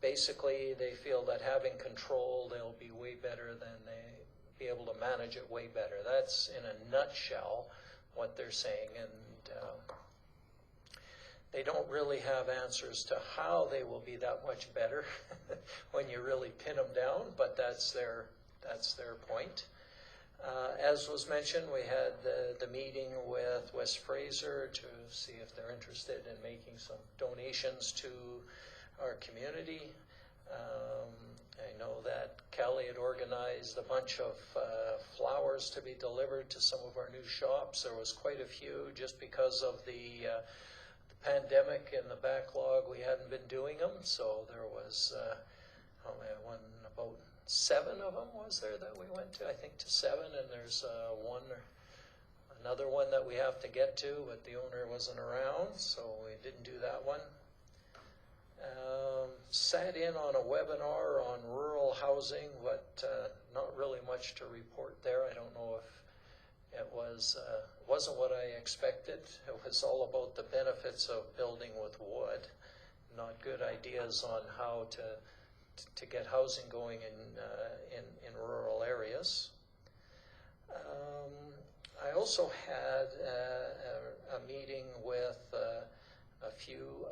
Basically, they feel that having control, they'll be way better than be able to manage it way better. That's in a nutshell what they're saying, and they don't really have answers to how they will be that much better when you really pin them down, but that's their point. As was mentioned, we had the meeting with West Fraser to see if they're interested in making some donations to our community. I know that Kelly had organized a bunch of flowers to be delivered to some of our new shops. There was quite a few just because of the pandemic and the backlog. We hadn't been doing them, so there was about 7 of them was there that we went to, I think to 7, and there's another one that we have to get to, but the owner wasn't around, so we didn't do that one. Sat in on a webinar on rural housing, but not really much to report there. I don't know if it wasn't what I expected. It was all about the benefits of building with wood, not good ideas on how to get housing going in rural areas. I also had a meeting with a few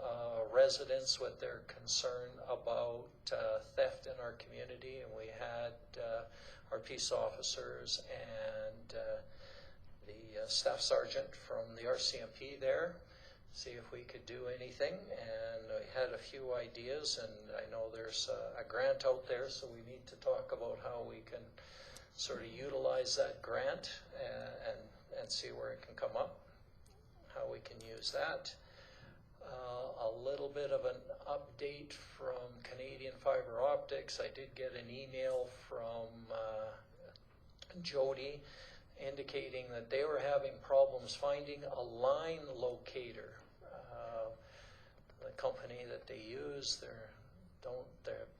residents with their concern about theft in our community, and we had our peace officers and the staff sergeant from the RCMP there, see if we could do anything, and we had a few ideas, and I know there's a grant out there, so we need to talk about how we can sort of utilize that grant and see where it can come up, how we can use that. A little bit of an update from Canadian Fiber Optics. I did get an email from Jody indicating that they were having problems finding a line locator. the company that they use, the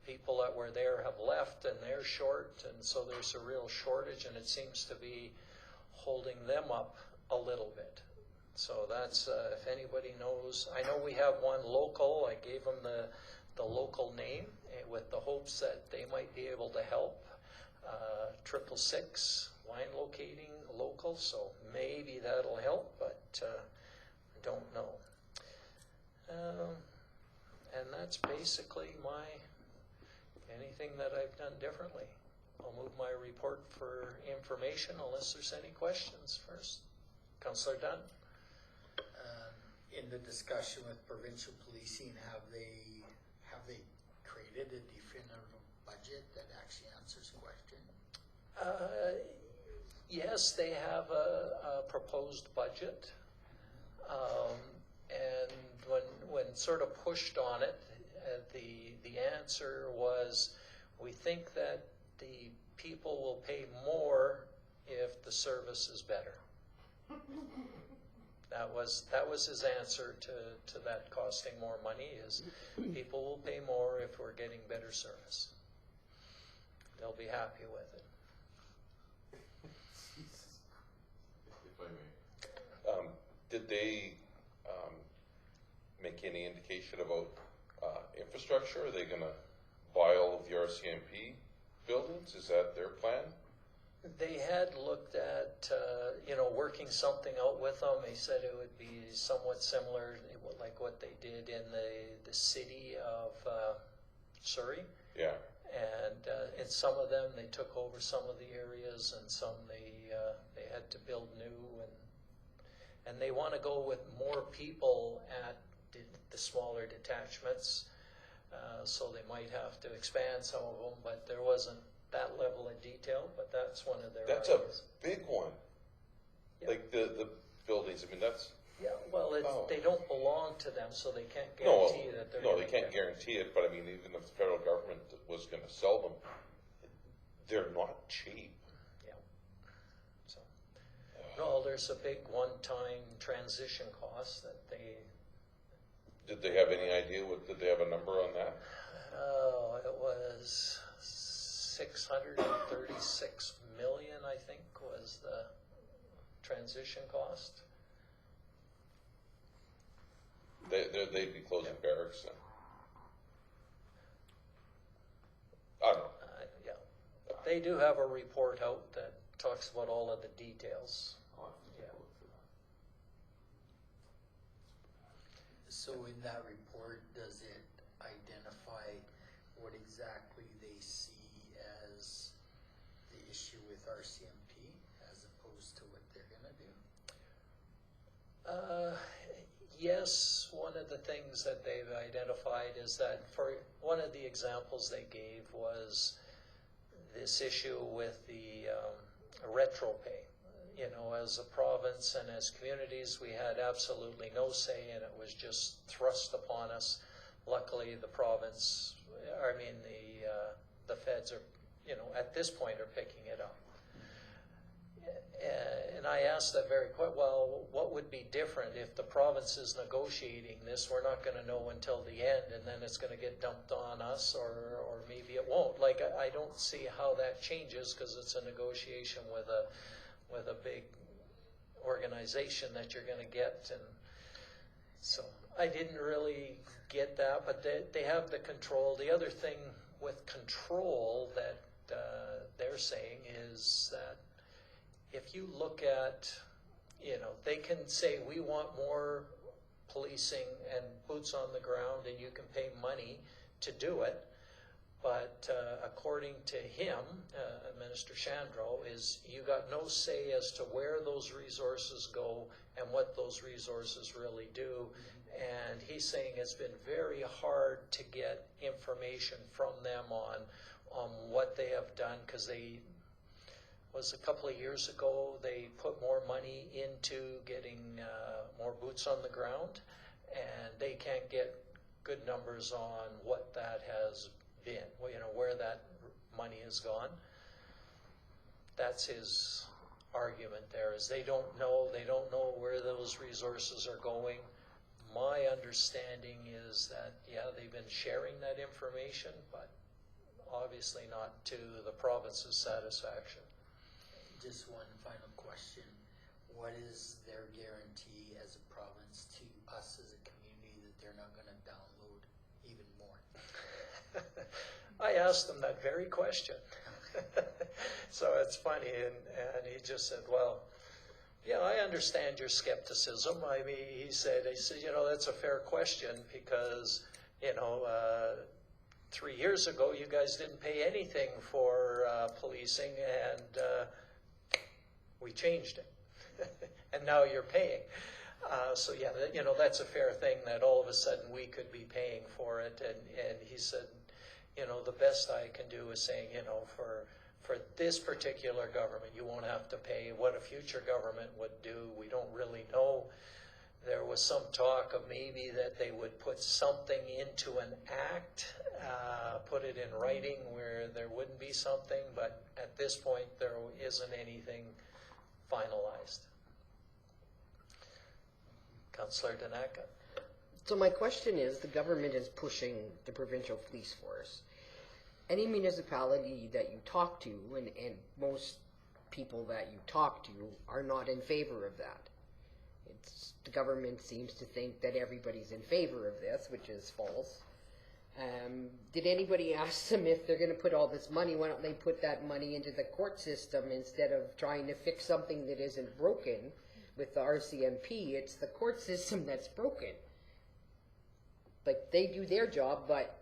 people that were there have left and they're short, and so there's a real shortage, and it seems to be holding them up a little bit. So that's, if anybody knows, I know we have one local. I gave them the local name with the hopes that they might be able to help. 666 wine locating local, so maybe that'll help, but I don't know. And that's basically anything that I've done differently. I'll move my report for information unless there's any questions first. Councillor Dunn. In the discussion with provincial policing, have they created a definitive budget that actually answers question? Yes, they have a proposed budget. And when sort of pushed on it, the answer was, we think that the people will pay more if the service is better. That was his answer to that costing more money, is people will pay more if we're getting better service. They'll be happy with it. If I may. Did they make any indication about infrastructure? Are they going to buy all of the RCMP buildings? Is that their plan? They had looked at, working something out with them. He said it would be somewhat similar, like what they did in the city of Surrey. Yeah. And in some of them, they took over some of the areas, and some they had to build new, and they want to go with more people at the smaller detachments. So they might have to expand some of them, but there wasn't that level of detail, but that's one of their That's ideas. a big one. Yeah. Like the buildings, I mean, that's... Yeah, well, they don't belong to them, so they can't No, guarantee that they're no, gonna they can't get- guarantee it, but I mean, even if the federal government was going to sell them, they're not cheap. Yeah. So, no, there's a big one-time transition cost that they... Did they have any idea? Did they have a number on that? Oh, it was 636 million, I think, was the transition cost. They'd be closing barracks then. I don't know. Yeah. They do have a report out that talks about all of the details. Yeah. So in that report, does it identify what exactly they see as the issue with RCMP as opposed to what they're gonna do? Yes, one of the things that they've identified is that, for one of the examples they gave was this issue with the retro pay. As a province and as communities, we had absolutely no say, and it was just thrust upon us. Luckily, the province, the feds are, at this point are picking it up. And I asked that very quick, well, what would be different if the province is negotiating this? We're not going to know until the end, and then it's going to get dumped on us, or maybe it won't. Like, I don't see how that changes, because it's a negotiation with a big organization that you're going to get. And so I didn't really get that, but they have the control. The other thing with control that they're saying is that if you look at, they can say, we want more policing and boots on the ground, and you can pay money to do it. But according to him, Minister Shandro, is you got no say as to where those resources go and what those resources really do. And he's saying it's been very hard to get information from them on what they have done, because was a couple of years ago, they put more money into getting more boots on the ground, and they can't get good numbers on what that has been, where that money has gone. That's his argument there, is they don't know where those resources are going. my understanding is that, yeah, they've been sharing that information, but obviously not to the province's satisfaction. Just one final question. What is their guarantee as a province to us as a community that they're not gonna download even more? I asked him that very question. So it's funny, and he just said, well, yeah, I understand your skepticism. I mean, he said, you know, that's a fair question because, you know, 3 years ago, you guys didn't pay anything for policing, and we changed it. And now you're paying. So yeah, you know, that's a fair thing that all of a sudden we could be paying for it. And he said, you know, the best I can do is saying, you know, for this particular government, you won't have to pay. What a future government would do, we don't really know. There was some talk of maybe that they would put something into an act, put it in writing where there wouldn't be something, but at this point there isn't anything finalized. Councillor Danaka. So my question is, the government is pushing the provincial police force. Any municipality that you talk to, and most people that you talk to are not in favor of that. The government seems to think that everybody's in favor of this, which is false. Did anybody ask them if they're going to put all this money, why don't they put that money into the court system instead of trying to fix something that isn't broken with the RCMP? It's the court system that's broken. Like, they do their job, but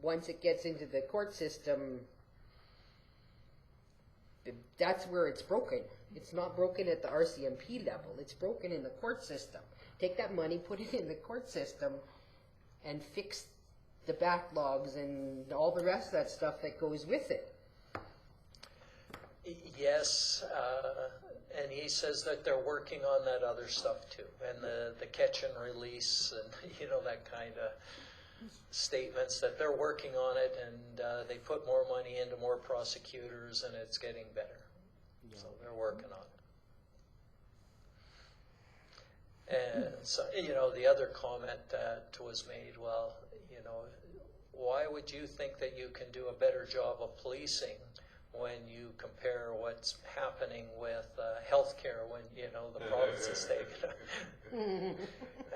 once it gets into the court system, that's where it's broken. It's not broken at the RCMP level. It's broken in the court system. Take that money, put it in the court system, and fix the backlogs and all the rest of that stuff that goes with it. Yes, and he says that they're working on that other stuff too, and the catch and release, and you know, that kind of statements that they're working on it, and they put more money into more prosecutors, and it's getting better. So they're working on it. And so, you know, the other comment that was made, well, you know, why would you think that you can do a better job of policing when you compare what's happening with healthcare when, you know, the province is taking it?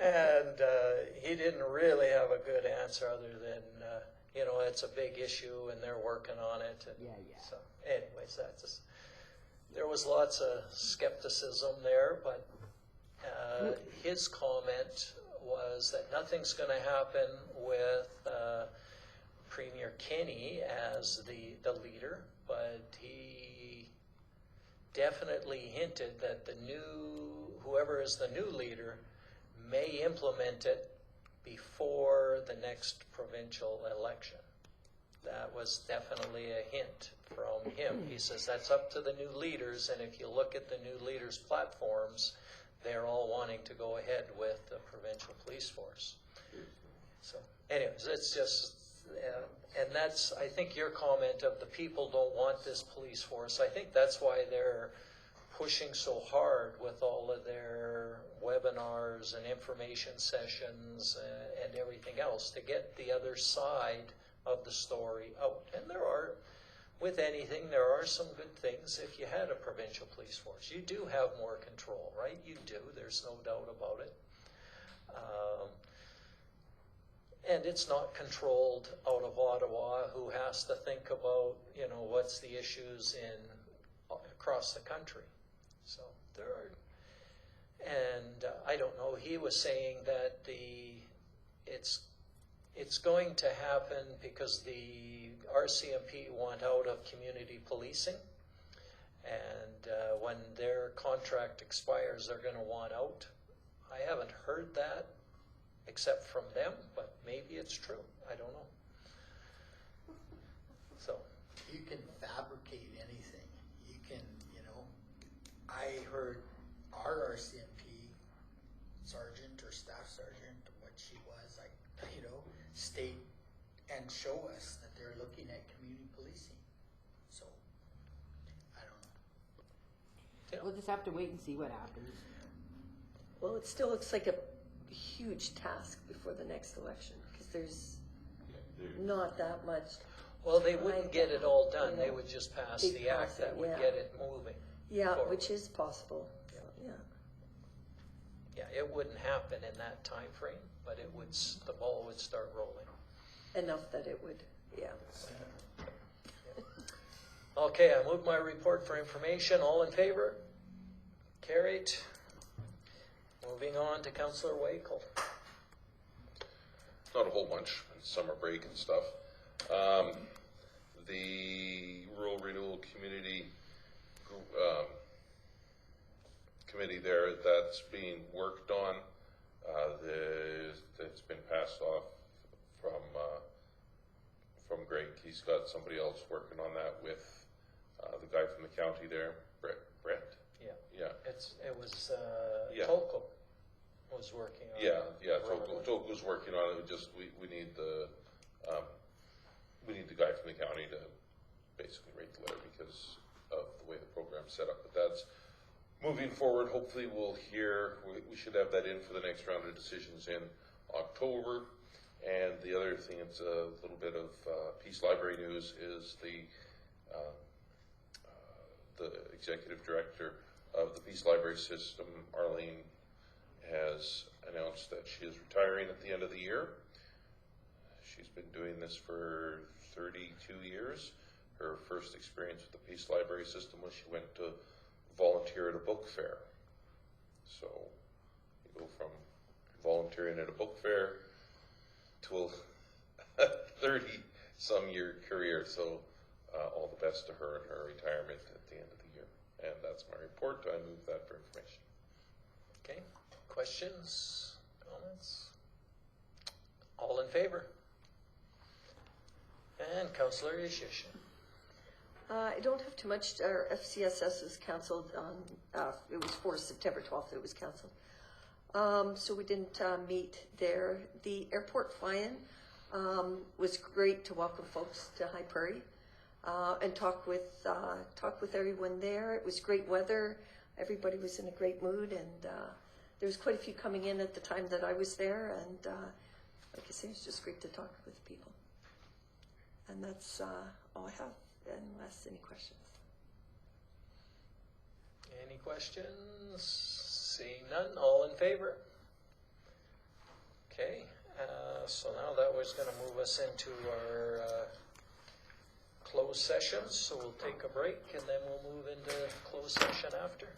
And he didn't really have a good answer other than, you know, it's a big issue and they're working on it. And so anyways, that's just, there was lots of skepticism there, but his comment was that nothing's going to happen with Premier Kenney as the leader, but he definitely hinted that whoever is the new leader may implement it before the next provincial election. That was definitely a hint from him. He says that's up to the new leaders, and if you look at the new leaders' platforms, they're all wanting to go ahead with the provincial police force. So anyways, it's just, and that's, I think your comment of the people don't want this police force, I think that's why they're pushing so hard with all of their webinars and information sessions and everything else to get the other side of the story out. And there are, with anything, there are some good things. If you had a provincial police force, you do have more control, right? You do, there's no doubt about it. And it's not controlled out of Ottawa, who has to think about, you know, what's the issues across the country. So there are, and I don't know, he was saying that it's going to happen because the RCMP want out of community policing, and when their contract expires, they're going to want out. I haven't heard that except from them, but maybe it's true. I don't know. So You can fabricate anything. You can, you know, I heard our RCMP sergeant or staff sergeant, what she was, like, you know, state and show us that they're looking at community policing. So, I don't know. We'll just have to wait and see what happens. Well, it still looks like a huge task before the next election, because there's not that much. Well, they wouldn't get it all done, they Yeah. would just pass They'd the act pass that it, would yeah. get it moving. Yeah, forward. which is possible, so, yeah. Yeah, it wouldn't happen in that time frame, but it would, the ball would start rolling. Enough that it would, yeah. Okay, I move my report for information. All in favor? Carried. Moving on to Councillor Wakel. Not a whole bunch, summer break and stuff. The Rural Renewal Community Committee there, that's being worked on. It's been passed off from Greg. He's got somebody else working on that with the guy from the county there, Brett. Yeah. Yeah. It was, Yeah. Tolko was working on Yeah, it. yeah, Toku's working on it, just, we need the guy from the county to basically write the letter because of the way the program's set up, but that's moving forward. Hopefully we'll hear, we should have that in for the next round of decisions in October. And the other thing, it's a little bit of Peace Library news, is the executive director of the Peace Library System, Arlene, has announced that she is retiring at the end of the year. She's been doing this for 32 years. Her first experience with the Peace Library System was she went to volunteer at a book fair. So you go from volunteering at a book fair to a 30-some year career. So all the best to her in her retirement at the end of the year. And that's my report. I move that for information. Okay, questions, comments? All in favor? And Councillor Ishish. I don't have too much. Our FCSS was cancelled on, it was for September 12th, it was cancelled. So we didn't meet there. The airport fly-in was great to welcome folks to High Prairie and talk with everyone there. It was great weather. Everybody was in a great mood, and there was quite a few coming in at the time that I was there, and like I say, it was just great to talk with people. And that's all I have, unless any questions. Any questions? Seeing none, all in favor? Okay, so now that was going to move us into our closed sessions, so we'll take a break and then we'll move into closed session after.